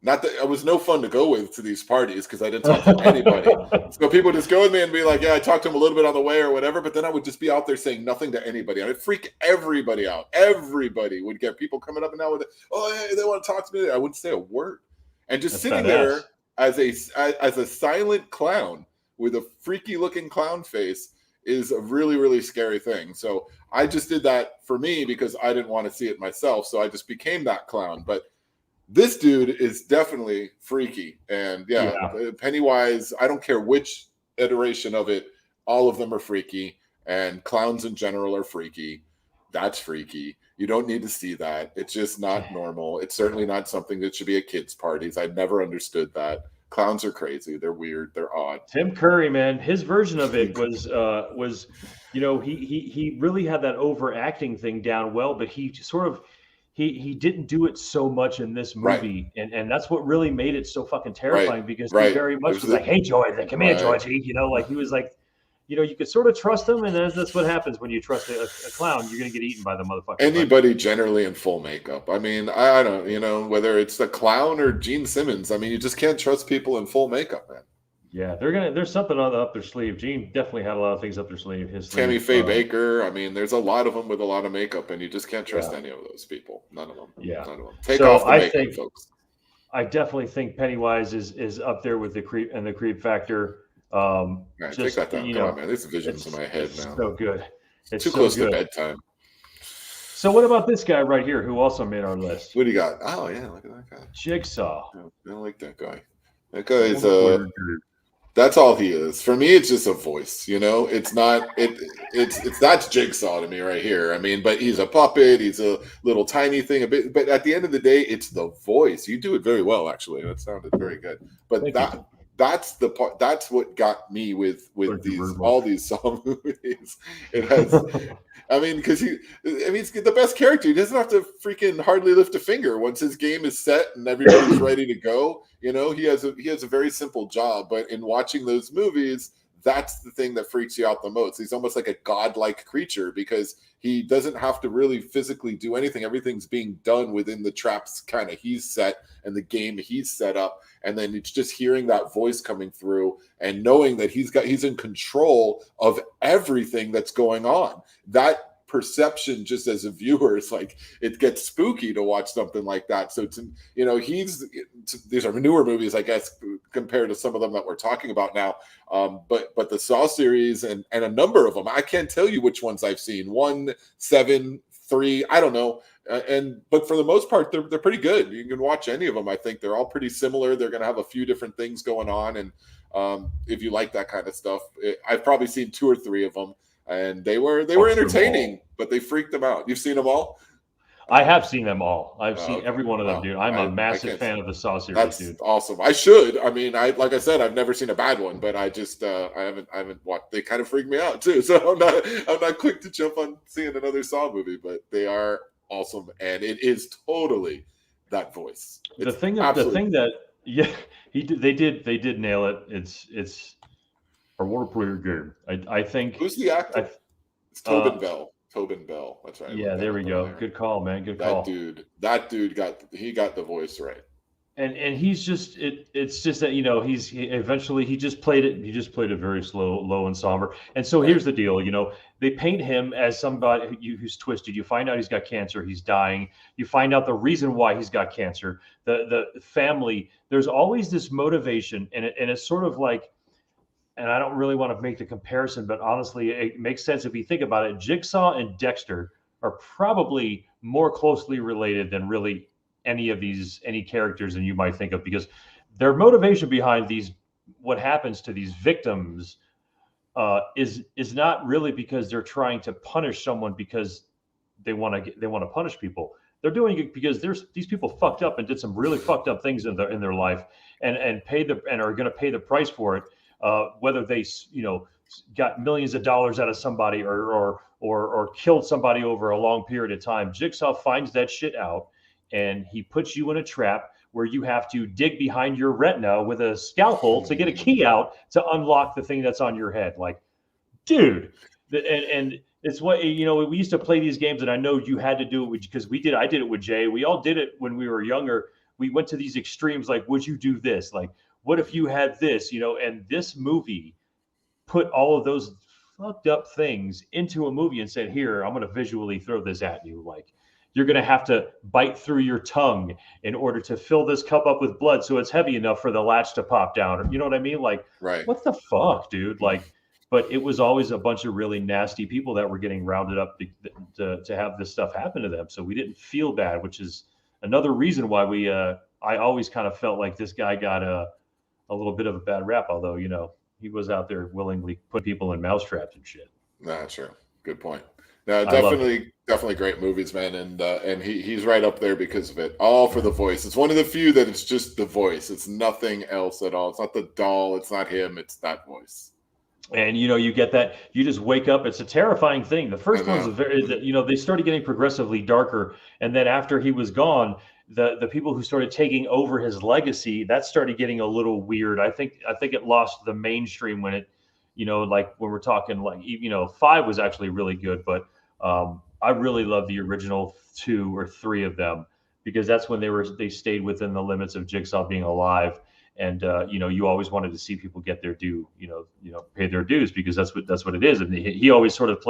Not that it was no fun to go with to these parties because I didn't talk to anybody. So people just go with me and be like, yeah, I talked to him a little bit on the way or whatever. But then I would just be out there saying nothing to anybody. And it'd freak everybody out. Everybody would get people coming up and down with it. Oh, hey, they want to talk to me. I wouldn't say a word. And just sitting there as a silent clown with a freaky looking clown face is a really, really scary thing. So I just did that for me because I didn't want to see it myself. So I just became that clown. But this dude is definitely freaky. And Pennywise, I don't care which iteration of it, all of them are freaky. And clowns in general are freaky. That's freaky. You don't need to see that. It's just not normal. It's certainly not something that should be at kids' parties. I never understood that. Clowns are crazy. They're weird. They're odd. Tim Curry, man, his version of it was, he really had that overacting thing down well, but he sort of, he didn't do it so much in this movie, right. and that's what really made it so fucking terrifying, because he very much was like, "Hey, Georgie, come here, Georgie," like he was like, you could sort of trust him, and that's what happens when you trust a clown. You're gonna get eaten by the motherfucker. Anybody generally in full makeup. I mean, I don't, whether it's the clown or Gene Simmons. I mean, you just can't trust people in full makeup, man. Yeah, there's something up their sleeve. Gene definitely had a lot of things up their sleeve. Tammy Faye Baker. I mean, there's a lot of them with a lot of makeup, and you just can't trust any of those people. None of them. Yeah. None of them. Take off the makeup, folks. I definitely think Pennywise is up there with the creep factor. Take that down. Come on, man. There's visions in my head now. So good. It's too close to bedtime. So what about this guy right here who also made our list? What do you got? Oh yeah, look at that guy. Jigsaw. I don't like that guy. That guy is that's all he is. For me, it's just a voice. It's not. It's that's Jigsaw to me right here. I mean, but he's a puppet. He's a little tiny thing. But at the end of the day, it's the voice. You do it very well, actually. That sounded very good. But that's the part. That's what got me with all these Saw movies. It has. I mean, because he's the best character. He doesn't have to freaking hardly lift a finger once his game is set and everybody's ready to go. He has a very simple job. But in watching those movies, that's the thing that freaks you out the most. He's almost like a godlike creature because he doesn't have to really physically do anything. Everything's being done within the traps kind of he's set and the game he's set up. And then it's just hearing that voice coming through and knowing that he's in control of everything that's going on. That perception, just as a viewer, it's like it gets spooky to watch something like that. So these are newer movies, I guess, compared to some of them that we're talking about now. But the Saw series and a number of them, I can't tell you which ones I've seen. 1, 7, 3, I don't know. But for the most part, they're pretty good. You can watch any of them. I think they're all pretty similar. They're going to have a few different things going on, and if you like that kind of stuff, I've probably seen 2 or 3 of them. And they were entertaining, but they freaked them out. You've seen them all? I have seen them all. I've seen every one of them, dude. I'm a massive fan of the Saw series, that's dude. Awesome. I should. I mean, like I said, I've never seen a bad one, but I just I haven't watched. They kind of freak me out too. So I'm not quick to jump on seeing another Saw movie, but they are awesome, and it is totally that voice. They did nail it. It's a role-player game. I think. Who's the actor? It's Tobin Bell. Tobin Bell. That's right. Yeah, there we go. There. Good call, man. Good call. That dude got the voice right. And he's just it's just that he just played it very slow, low and somber. And so here's the deal, they paint him as somebody who's twisted. You find out he's got cancer, he's dying. You find out the reason why he's got cancer. The family, there's always this motivation, and it's sort of like, and I don't really want to make the comparison, but honestly, it makes sense if you think about it. Jigsaw and Dexter are probably more closely related than really any characters than you might think of, because their motivation behind what happens to these victims is not really because they're trying to punish someone because they want to punish people. They're doing it because these people fucked up and did some really fucked up things in their life and are going to pay the price for it. Whether they, got millions of dollars out of somebody or killed somebody over a long period of time. Jigsaw finds that shit out, and he puts you in a trap where you have to dig behind your retina with a scalpel to get a key out to unlock the thing that's on your head. Like, dude, and it's what, we used to play these games, and I know you had to do it because I did it with Jay. We all did it when we were younger. We went to these extremes, like, would you do this? Like, what if you had this, and this movie put all of those fucked up things into a movie and said, here, I'm going to visually throw this at you. Like, you're going to have to bite through your tongue in order to fill this cup up with blood so it's heavy enough for the latch to pop down. Or, you know what I mean? Like, right. What the fuck, dude? Like, but it was always a bunch of really nasty people that were getting rounded up to have this stuff happen to them. So we didn't feel bad, which is another reason why I always kind of felt like this guy got a little bit of a bad rap, although, he was out there willingly put people in mousetraps and shit. Nah, sure. Good point. No, definitely great movies, man. And he's right up there because of it. All for the voice. It's one of the few that it's just the voice. It's nothing else at all. It's not the doll. It's not him. It's that voice. And, you get that. You just wake up. It's a terrifying thing. The first one's they started getting progressively darker. And then after he was gone, the people who started taking over his legacy, that started getting a little weird. I think it lost the mainstream when it, like when we're talking like, 5 was actually really good, but I really love the original 2 or 3 of them because that's when they stayed within the limits of Jigsaw being alive. And, you always wanted to see people get their due, pay their dues because that's what it is. And he always sort of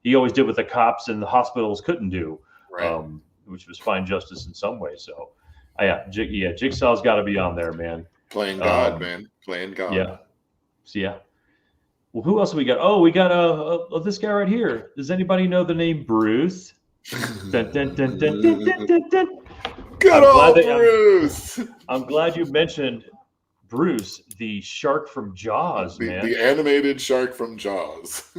he always did what the cops and the hospitals couldn't do. Right. Which was fine justice in some way. So, Jigsaw's got to be on there, man. Playing God, man. Playing God. Yeah. So, yeah. Well, who else we got? Oh, we got this guy right here. Does anybody know the name Bruce? Dun, dun, dun, dun, dun, dun, dun, dun. Good old Bruce. I'm glad you mentioned Bruce, the shark from Jaws, man. The animated shark from Jaws.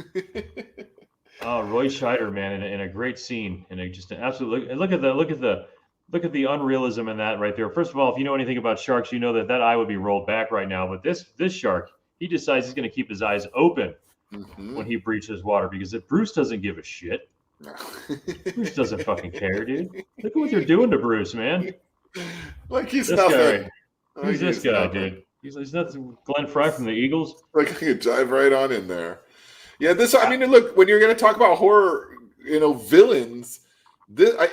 Oh, Roy Scheider, man, in a great scene, and just an absolute look at the unrealism in that right there. First of all, if you know anything about sharks, you know that eye would be rolled back right now. But this shark, he decides he's going to keep his eyes open when he breaches water because if Bruce doesn't give a shit, Bruce doesn't fucking care, dude. Look at what they're doing to Bruce, man. Like he's nothing. Who's this guy, dude? He's not Glenn Fry from the Eagles. Like I could dive right on in there. Yeah, I mean, look, when you're going to talk about horror, villains,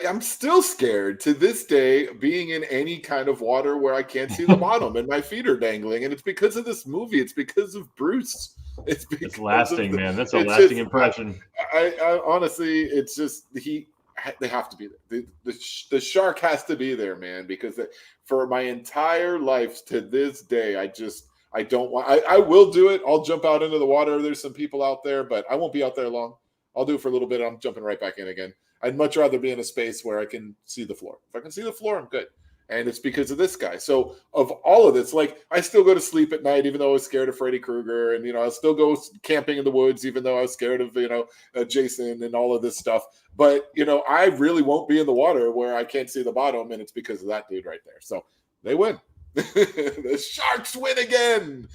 I'm still scared to this day being in any kind of water where I can't see the bottom and my feet are dangling. And it's because of this movie. It's because of Bruce. It's lasting, man. That's a lasting impression. I honestly, it's just they have to be there. The shark has to be there, man, because for my entire life to this day, I don't want. I will do it. I'll jump out into the water. There's some people out there, but I won't be out there long. I'll do it for a little bit. I'm jumping right back in again. I'd much rather be in a space where I can see the floor. If I can see the floor, I'm good. And it's because of this guy. So of all of this, like I still go to sleep at night, even though I was scared of Freddy Krueger, and I'll still go camping in the woods, even though I was scared of Jason and all of this stuff. But I really won't be in the water where I can't see the bottom, and it's because of that dude right there. So they win. The Sharks win again.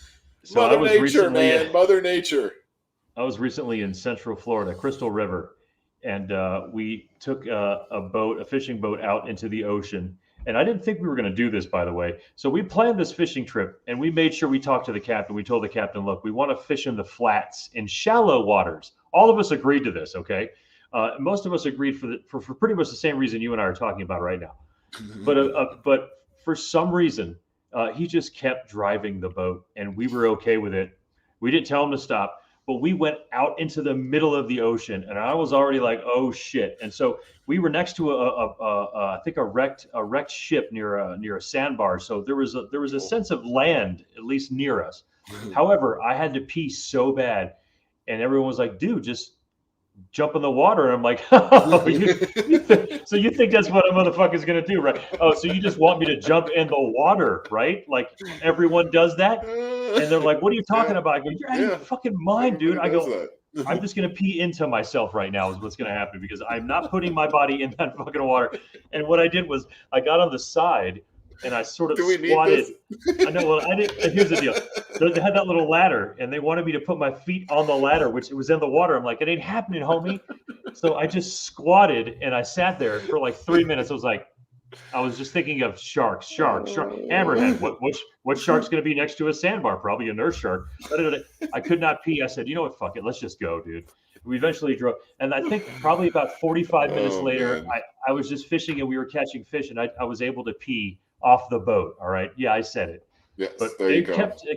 So Mother Nature, man. Mother Nature. I was recently in Central Florida, Crystal River, and we took a fishing boat out into the ocean. And I didn't think we were going to do this, by the way. So we planned this fishing trip, and we made sure we talked to the captain. We told the captain, look, we want to fish in the flats, in shallow waters. All of us agreed to this, okay? Most of us agreed for pretty much the same reason you and I are talking about right now. But for some reason, he just kept driving the boat, and we were okay with it. We didn't tell him to stop. But we went out into the middle of the ocean, and I was already like, "Oh shit!" And so we were next to I think a wrecked ship near a sandbar. So there was a sense of land at least near us. However, I had to pee so bad, and everyone was like, "Dude, just jump in the water." And I'm like, "Oh, so you think that's what a motherfucker's gonna do, right? Oh, so you just want me to jump in the water, right? Like everyone does that." And they're like, "What are you talking about?" I go, "You're out of your fucking mind, dude." I go, "I'm just going to pee into myself right now is what's going to happen because I'm not putting my body in that fucking water." And what I did was I got on the side and I sort of squatted. I know. Well, I didn't. Here's the deal. They had that little ladder and they wanted me to put my feet on the ladder, which it was in the water. I'm like, "It ain't happening, homie." So I just squatted and I sat there for like 3 minutes. I was just thinking of shark, hammerhead. What shark's going to be next to a sandbar? Probably a nurse shark. I could not pee. I said, "You know what? Fuck it. Let's just go, dude." We eventually drove. And I think probably about 45 minutes later, I was just fishing and we were catching fish and I was able to pee off the boat. All right. Yeah, I said it. Yes, but it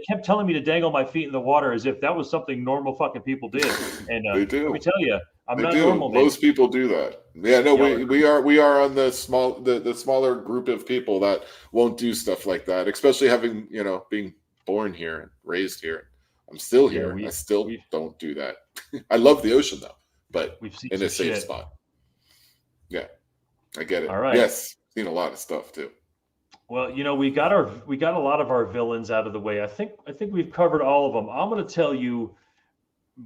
kept telling me to dangle my feet in the water as if that was something normal fucking people did. And they do. Let me tell you, I'm not normal. Most people do that. Yeah, no, we are on the smaller group of people that won't do stuff like that, especially having being born here and raised here. I'm still here. I still don't do that. I love the ocean though, but in a safe spot. Yeah, I get it. All right. Yes, seen a lot of stuff too. Well, we got a lot of our villains out of the way. I think we've covered all of them. I'm going to tell you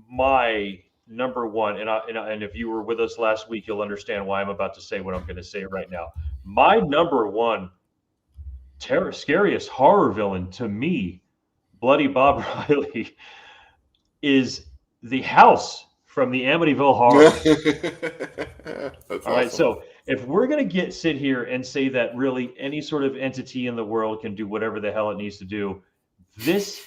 my number one, and if you were with us last week, you'll understand why I'm about to say what I'm going to say right now. My number one scariest horror villain to me, Bloody Bob Riley, is the house from the Amityville Horror. That's all right, so if we're going to sit here and say that really any sort of entity in the world can do whatever the hell it needs to do, this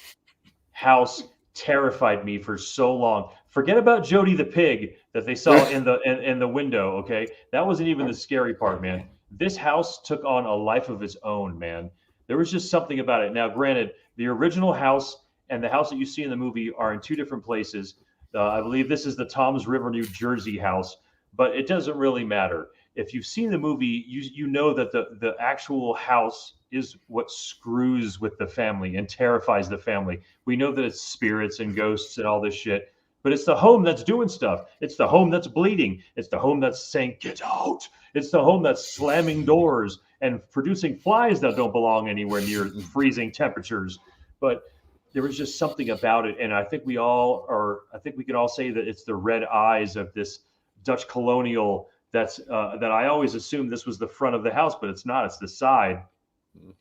house terrified me for so long. Forget about Jody the pig that they saw in the window, okay? That wasn't even the scary part, man. This house took on a life of its own, man. There was just something about it. Now, granted, the original house and the house that you see in the movie are in two different places. I believe this is the Toms River, New Jersey house, but it doesn't really matter. If you've seen the movie, you know that the actual house is what screws with the family and terrifies the family. We know that it's spirits and ghosts and all this shit, but it's the home that's doing stuff. It's the home that's bleeding. It's the home that's saying, "Get out." It's the home that's slamming doors and producing flies that don't belong anywhere near freezing temperatures. But there was just something about it. And I think we can all say that it's the red eyes of this Dutch colonial that I always assumed this was the front of the house, but it's not. It's the side.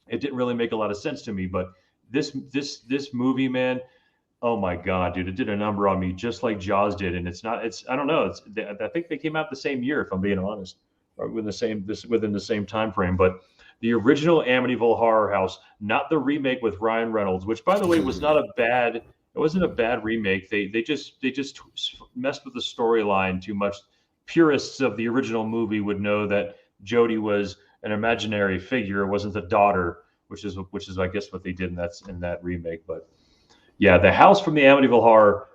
It didn't really make a lot of sense to me. But this movie, man, oh my God, dude, it did a number on me just like Jaws did. And I don't know. I think they came out the same year, if I'm being honest, or within the same time frame. But the original Amityville Horror House, not the remake with Ryan Reynolds, which, by the way, was not a bad. It wasn't a bad remake. They just messed with the storyline too much. Purists of the original movie would know that Jodie was an imaginary figure. It wasn't the daughter, which is I guess what they did in that remake. But yeah, the house from the Amityville Horror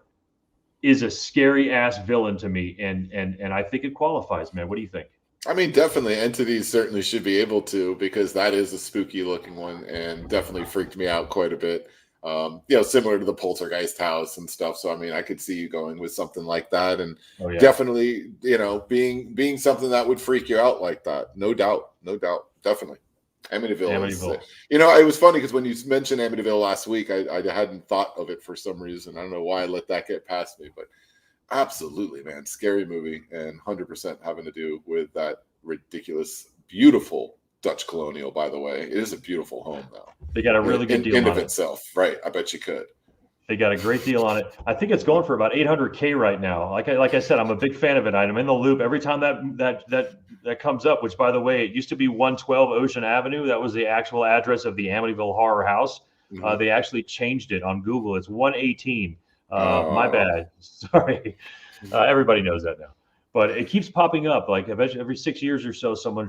is a scary ass villain to me, and I think it qualifies, man. What do you think? I mean, definitely entities certainly should be able to, because that is a spooky looking one and definitely freaked me out quite a bit. Similar to the Poltergeist house and stuff. So I mean, I could see you going with something like that, and definitely, being something that would freak you out like that. No doubt, definitely. Amityville. It was funny because when you mentioned Amityville last week, I hadn't thought of it for some reason. I don't know why I let that get past me, but absolutely, man, scary movie, and 100% having to do with that ridiculous, beautiful Dutch Colonial. By the way, it is a beautiful home, though. They got a really good deal on it. Itself, right? I bet you could. They got a great deal on it. I think it's going for about $800K right now. Like I said, I'm a big fan of it. I'm in the loop every time that comes up. Which, by the way, it used to be 112 Ocean Avenue. That was the actual address of the Amityville Horror House. Mm-hmm. They actually changed it on Google. It's 118. My bad. Sorry. Everybody knows that now. But it keeps popping up. Like every 6 years or so, someone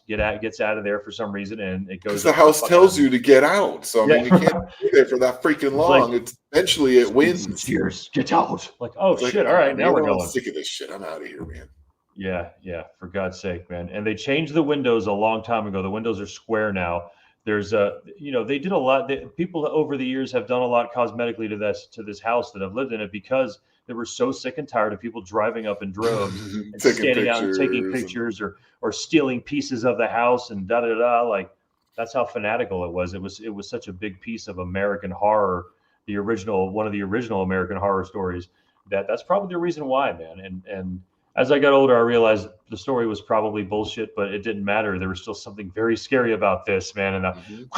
gets out of there for some reason, and it goes. Because the house tells you to get out. So I mean, you can't be there for that freaking long. It's eventually it wins. 6 years, get out. Like, oh shit! All right, now we're going. I'm sick of this shit. I'm out of here, man. Yeah. For God's sake, man. And they changed the windows a long time ago. The windows are square now. There's they did a lot. People over the years have done a lot cosmetically to this house that have lived in it, because they were so sick and tired of people driving up in droves and standing out and taking pictures or stealing pieces of the house and Like, that's how fanatical it was. It was such a big piece of American horror, one of the original American horror stories. That's probably the reason why, man. And as I got older, I realized the story was probably bullshit, but it didn't matter. There was still something very scary about this, man. And it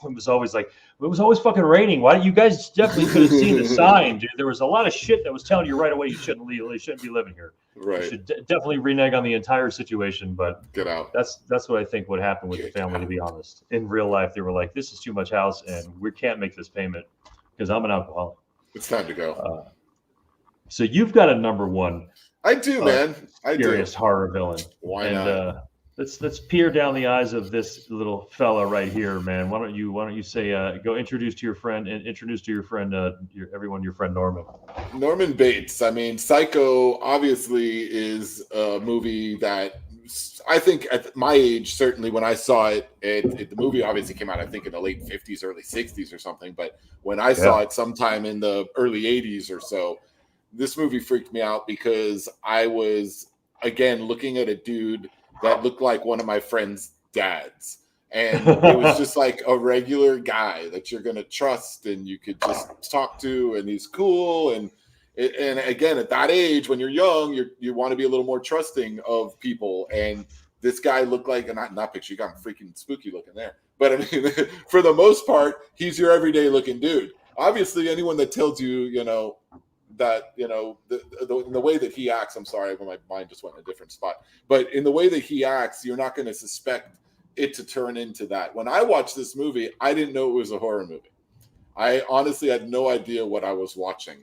was always fucking raining. Why? You guys definitely could have seen the sign, dude. There was a lot of shit that was telling you right away you shouldn't be living here. Right. You should definitely renege on the entire situation. But get out. That's what I think would happen with the family. To be honest, in real life, they were like, "This is too much house, and we can't make this payment because I'm an alcoholic." It's time to go. So you've got a number one. I do, man. Scariest horror villain. Why not? Let's peer down the eyes of this little fella right here, man. Why don't you say go introduce to your friend your friend Norman. Norman Bates. I mean, Psycho obviously is a movie that I think at my age, certainly when I saw it, the movie obviously came out, I think in the late 50s, early 60s or something. But when I saw it sometime in the early 80s or so, this movie freaked me out because I was, again, looking at a dude that looked like one of my friend's dads. And it was just like a regular guy that you're going to trust and you could just talk to, and he's cool. And again, at that age, when you're young, you want to be a little more trusting of people. And this guy looked like, and not picture, you got him freaking spooky looking there. But I mean, for the most part, he's your everyday looking dude. Obviously, anyone that tells you, that the way that he acts, I'm sorry, my mind just went in a different spot, but in the way that he acts, you're not going to suspect it to turn into that. When I watched this movie, I didn't know it was a horror movie. I honestly had no idea what I was watching,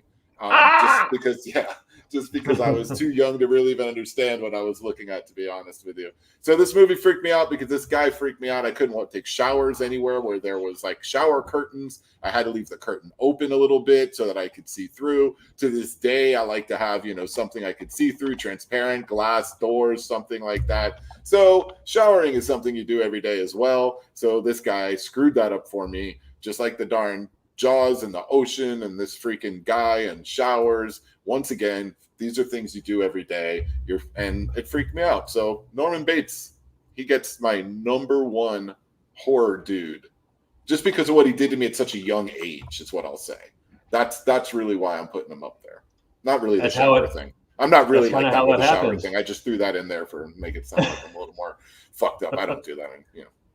just because I was too young to really even understand what I was looking at, to be honest with you. So this movie freaked me out because this guy freaked me out. I couldn't take showers anywhere where there was like shower curtains. I had to leave the curtain open a little bit so that I could see through. To this day, I like to have, something I could see through, transparent glass doors, something like that. So showering is something you do every day as well. So this guy screwed that up for me, just like the darn Jaws and the ocean and this freaking guy and showers. Once again, these are things you do every day. And it freaked me out. So Norman Bates, he gets my number one horror dude, just because of what he did to me at such a young age, is what I'll say. That's really why I'm putting him up there. Not really the shower thing. I'm not really like that with the shower thing. I just threw that in there for make it sound like I'm a little more fucked up. I don't do that.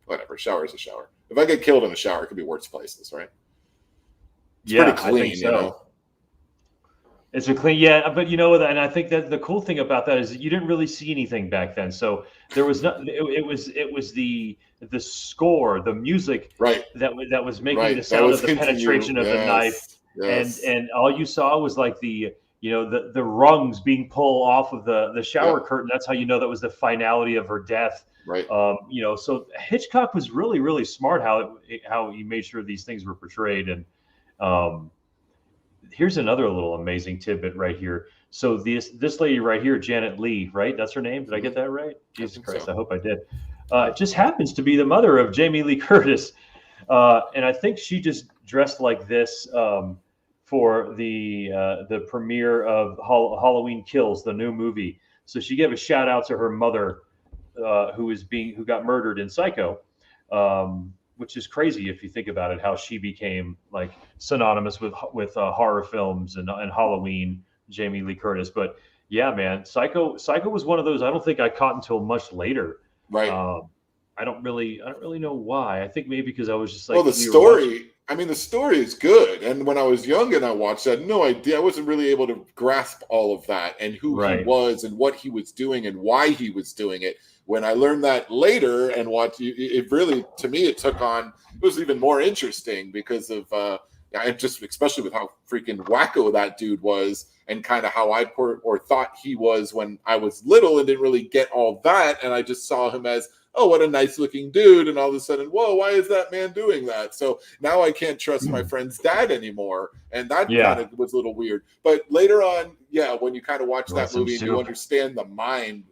Whatever. Shower is a shower. If I get killed in a shower, it could be worse places, right? It's pretty clean, I think so. . It's a clean, yeah. But you know, and I think that the cool thing about that is that you didn't really see anything back then. So there was not. It was the score, the music, right, that was making right. the sound of the hinting penetration you. of the knife, Yes. and all you saw was like the the rungs being pulled off of the shower curtain. That's how you know that was the finality of her death. Right. So Hitchcock was really smart how he made sure these things were portrayed. And here's another little amazing tidbit right here. So this lady right here, Janet Leigh, right? That's her name. Did I get that right? Jesus Christ, so. I hope I did. Just happens to be the mother of Jamie Lee Curtis. And I think she just dressed like this for the premiere of Halloween Kills, the new movie. So she gave a shout out to her mother, who got murdered in Psycho, which is crazy if you think about it. How she became like synonymous with horror films and Halloween, Jamie Lee Curtis. But yeah, man, Psycho was one of those I don't think I caught until much later. Right. I don't really know why. I think maybe because I was just like, well, the story. I mean, the story is good. And when I was young and I watched that, no idea. I wasn't really able to grasp all of that and who he was and what he was doing and why he was doing it. When I learned that later and watched it, really, to me, it was even more interesting because of, just especially with how freaking wacko that dude was and kind of how I thought he was when I was little and didn't really get all that. And I just saw him as, oh, what a nice looking dude. And all of a sudden, whoa, why is that man doing that? So now I can't trust my friend's dad anymore. And that kind of was a little weird. But later on, when you kind of watch that movie and you understand the mind,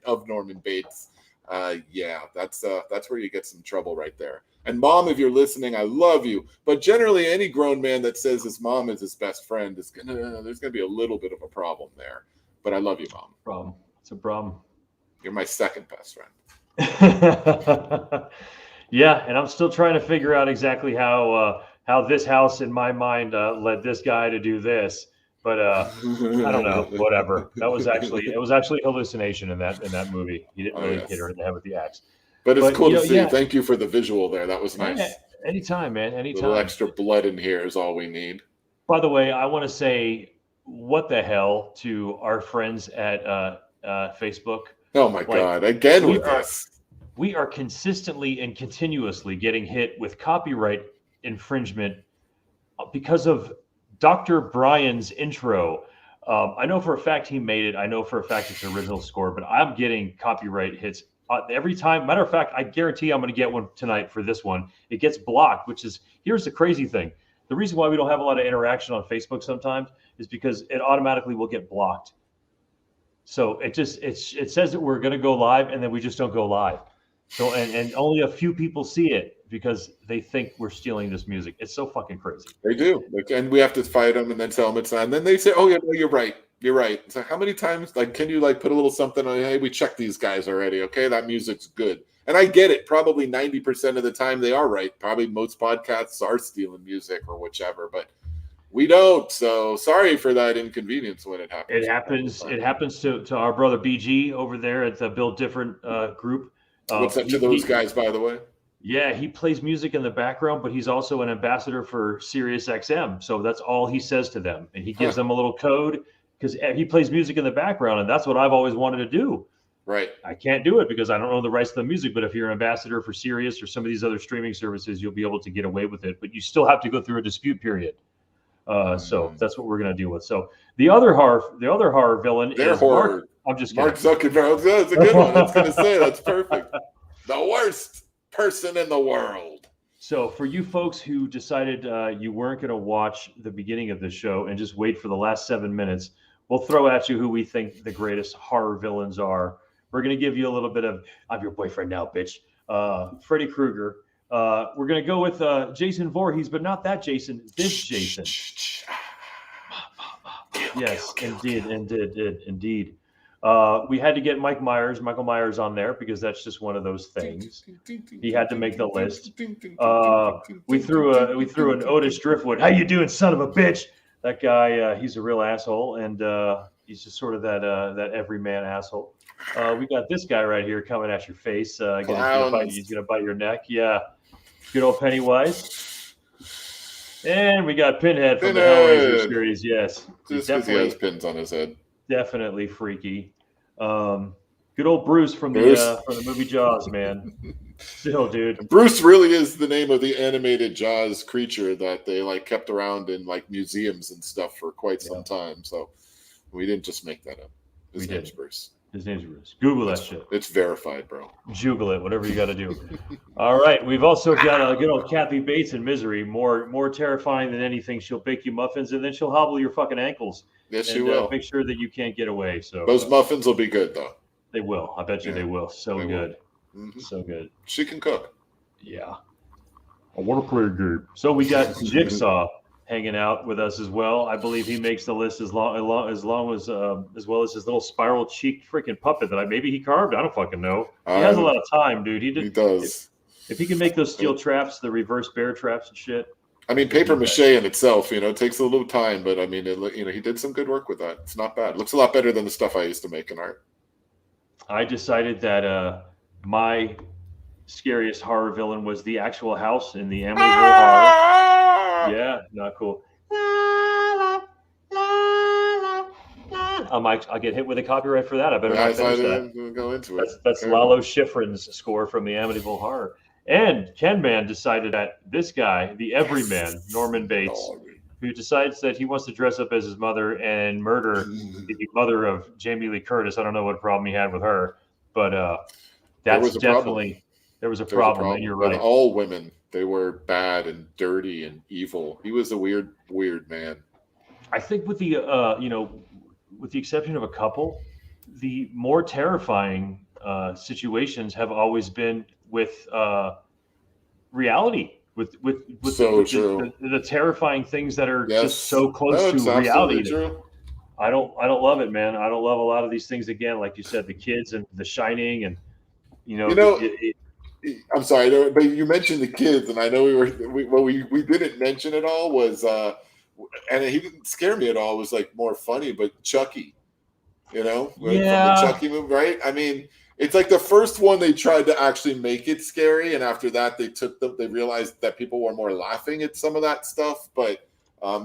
of Norman Bates, that's where you get some trouble right there. And Mom, if you're listening, I love you. But generally, any grown man that says his mom is his best friend there's gonna be a little bit of a problem there. But I love you, Mom. Problem. It's a problem. You're my second best friend. Yeah, and I'm still trying to figure out exactly how this house in my mind led this guy to do this. But I don't know. Whatever. It was actually hallucination in that movie. He didn't really hit her in the head with the axe. But it's cool to see. Yeah. Thank you for the visual there. That was nice. Yeah, anytime, man. Anytime. A little extra blood in here is all we need. By the way, I want to say what the hell to our friends at Facebook. Oh my God! Again with this. We are consistently and continuously getting hit with copyright infringement because of Dr. Brian's intro. I know for a fact he made it. I know for a fact it's the original score, but I'm getting copyright hits every time. Matter of fact, I guarantee I'm going to get one tonight for this one. It gets blocked, here's the crazy thing. The reason why we don't have a lot of interaction on Facebook sometimes is because it automatically will get blocked. So it says that we're going to go live and then we just don't go live. So and only a few people see it because they think we're stealing this music. It's so fucking crazy. They do. And we have to fight them and then tell them it's not. And then they say, oh, yeah, no, you're right. You're right. So how many times, can you put a little something on, hey, we checked these guys already. Okay, that music's good. And I get it. Probably 90% of the time they are right. Probably most podcasts are stealing music or whichever, but we don't. So sorry for that inconvenience when it happens. It happens to our brother BG over there at the Build Different group. What's up to those guys, by the way? Yeah, he plays music in the background, but he's also an ambassador for Sirius XM. So that's all he says to them. And he gives them a little code because he plays music in the background. And that's what I've always wanted to do. Right. I can't do it because I don't know the rights to the music. But if you're an ambassador for Sirius or some of these other streaming services, you'll be able to get away with it. But you still have to go through a dispute period. So that's what we're going to deal with. So the other horror villain is horror. Mark. I'm just kidding. Mark Zuckerberg. That's a good one. I was going to say that's perfect. The worst person in the world. So for you folks who decided you weren't going to watch the beginning of the show and just wait for the last 7 minutes, we'll throw at you who we think the greatest horror villains are. We're going to give you a little bit of "I'm your boyfriend now, bitch." Freddy Krueger. We're going to go with Jason Voorhees, but not that Jason. This Jason. Yes, indeed. We had to get Michael Myers on there because that's just one of those things. He had to make the list. We threw an Otis Driftwood. How you doing, son of a bitch? That guy, he's a real asshole, and he's just sort of that everyman asshole. We got this guy right here coming at your face. He's gonna bite your neck. Yeah, good old Pennywise. And we got Pinhead from the Hellraiser series. Yes, just because he has pins on his head. Definitely freaky. Good old Bruce from the movie Jaws, man. Still, dude. Bruce really is the name of the animated Jaws creature that they like kept around in like museums and stuff for quite some time. So we didn't just make that up. His name's Bruce. His name's Bruce. Google that shit. It's verified, bro. Juggle it, whatever you got to do. All right, we've also got good old Kathy Bates in Misery. More terrifying than anything. She'll bake you muffins and then she'll hobble your fucking ankles. Yes, she will. Make sure that you can't get away. So those muffins will be good, though. They will. I bet you they will. So good. Mm-hmm. So good. She can cook. Yeah. I want to play a game. So we got Jigsaw hanging out with us as well. I believe he makes the list as well as his little spiral cheeked freaking puppet that maybe he carved. I don't fucking know. He has a lot of time, dude. He does. If he can make those steel traps, the reverse bear traps and shit. I mean, paper mache in itself, it takes a little time, but I mean, he did some good work with that. It's not bad. It looks a lot better than the stuff I used to make in art. I decided that my scariest horror villain was the actual house in the Amityville Horror. Yeah, not cool. I'll get hit with a copyright for that. I better not finish that. Go into it. That's Lalo Schifrin's score from the Amityville Horror. And Ken Man decided that this guy, the everyman, Norman Bates, who decides that he wants to dress up as his mother and murder the mother of Jamie Lee Curtis. I don't know what problem he had with her, but there was a problem. You're right. With all women, they were bad and dirty and evil. He was a weird man. I think with the with the exception of a couple, the more terrifying situations have always been with reality. With the terrifying things that are just so close to reality. True. I don't love it, man. I don't love a lot of these things. Again, like you said, the kids and The Shining, and I'm sorry, but you mentioned the kids, and I know we didn't mention it all was, and he didn't scare me at all. It was like more funny, but Chucky, from the Chucky movie, right? I mean. It's like the first one they tried to actually make it scary, and after that they realized that people were more laughing at some of that stuff. But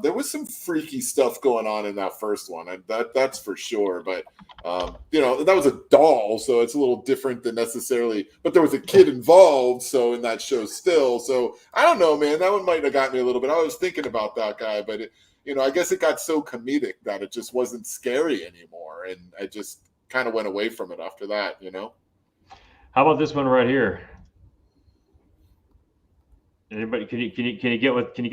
there was some freaky stuff going on in that first one, and that's for sure. But that was a doll, so it's a little different than necessarily. But there was a kid involved, so in that show still. So I don't know, man. That one might have got me a little bit. I was thinking about that guy, but I guess it got so comedic that it just wasn't scary anymore, and I just kind of went away from it after that, How about this one right here? Anybody? Can you get what that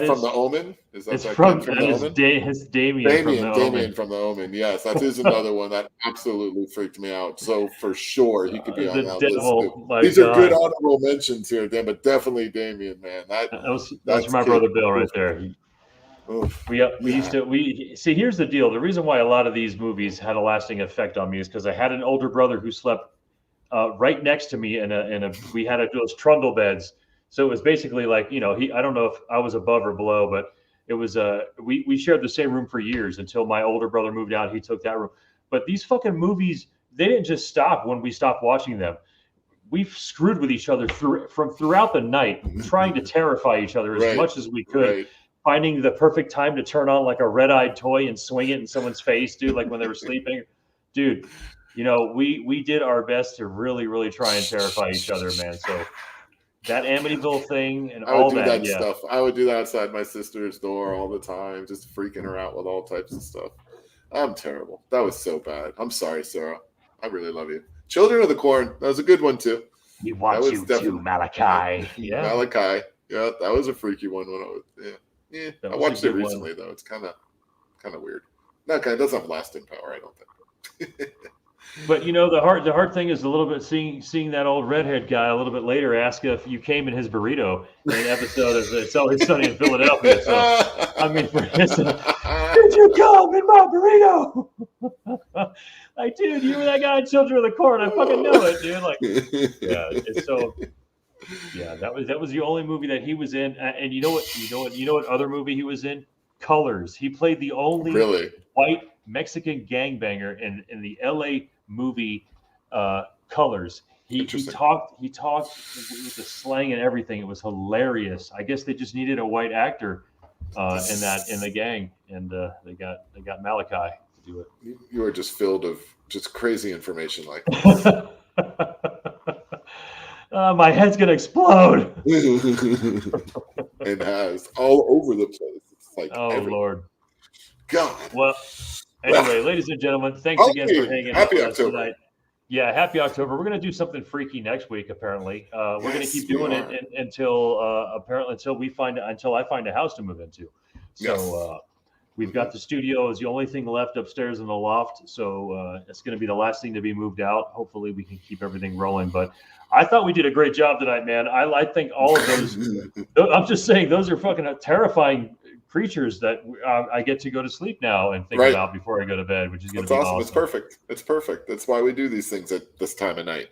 is? From The Omen? Is that it's from The Omen? It's Damien from The Omen. Yes, that is another one that absolutely freaked me out. So for sure, he could be on that list. These are good honorable mentions here, Dan, but definitely Damien, man. That's my brother Bill right there. Here's the deal. The reason why a lot of these movies had a lasting effect on me is because I had an older brother who slept right next to me we had those trundle beds. So it was basically like, I don't know if I was above or below, but it was we shared the same room for years until my older brother moved out. He took that room. But these fucking movies, they didn't just stop when we stopped watching them. We've screwed with each other throughout the night, trying to terrify each other as much as we could. Right. Finding the perfect time to turn on like a red-eyed toy and swing it in someone's face, dude, like when they were sleeping. Dude, we did our best to really, really try and terrify each other, man. So that Amityville thing and all that stuff. I would do that outside my sister's door all the time, just freaking her out with all types of stuff. I'm terrible. That was so bad. I'm sorry, Sarah. I really love you. Children of the Corn. That was a good one, too. We want you too, Malachi. Yeah. Malachi. Yeah, that was a freaky one. Yeah, I watched it recently though. It's kind of weird. That guy doesn't have lasting power, I don't think. But the hard thing is a little bit seeing that old redhead guy a little bit later ask if you came in his burrito in an episode of It's Always Sunny in Philadelphia. So I mean, for instance, did you come in my burrito? Like, dude, you were that guy in Children of the Corn. I fucking know it, dude. Like, yeah, it's so. Yeah, that was the only movie that he was in, and you know what other movie he was in? Colors. He played the only white Mexican gangbanger in the LA movie Colors. He talked with the slang and everything. It was hilarious. I guess they just needed a white actor in the gang, and they got Malachi to do it. You are just filled of just crazy information like my head's gonna explode. It has all over the place. It's like Lord. God. Well, anyway, ladies and gentlemen, thanks again for hanging out with us tonight. Yeah, happy October. We're gonna do something freaky next week. Apparently, we're gonna keep doing it until I find a house to move into. So we've got the studio is the only thing left upstairs in the loft. So it's gonna be the last thing to be moved out. Hopefully, we can keep everything rolling. But I thought we did a great job tonight, man. I think all of those. I'm just saying those are fucking terrifying creatures that I get to go to sleep now and think about before I go to bed, which is going to be awesome. It's perfect. It's perfect. That's why we do these things at this time of night.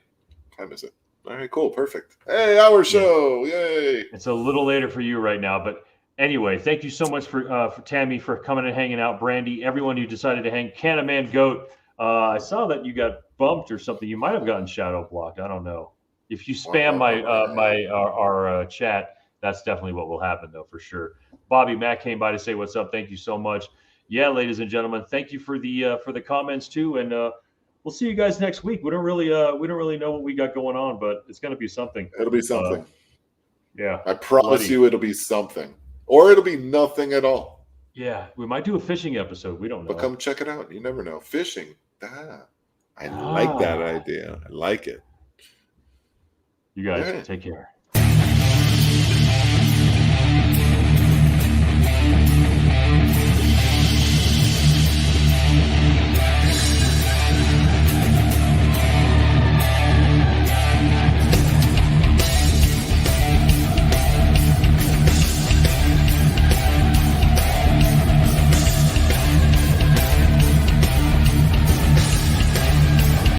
What time is it? All right, cool, perfect. Hey, our show, yay! It's a little later for you right now, but anyway, thank you so much for Tammy for coming and hanging out. Brandy, everyone who decided to hang. Canaman Goat, I saw that you got bumped or something. You might have gotten shadow blocked. I don't know. If you spam our chat, that's definitely what will happen, though, for sure. Bobby Mack came by to say what's up. Thank you so much. Yeah, ladies and gentlemen, thank you for the comments too, and we'll see you guys next week. We don't really know what we got going on, but it's going to be something. It'll be something. Yeah, I promise you, it'll be something, or it'll be nothing at all. Yeah, we might do a fishing episode. We don't know. But come check it out. You never know. Fishing. I like that idea. I like it. You guys take care.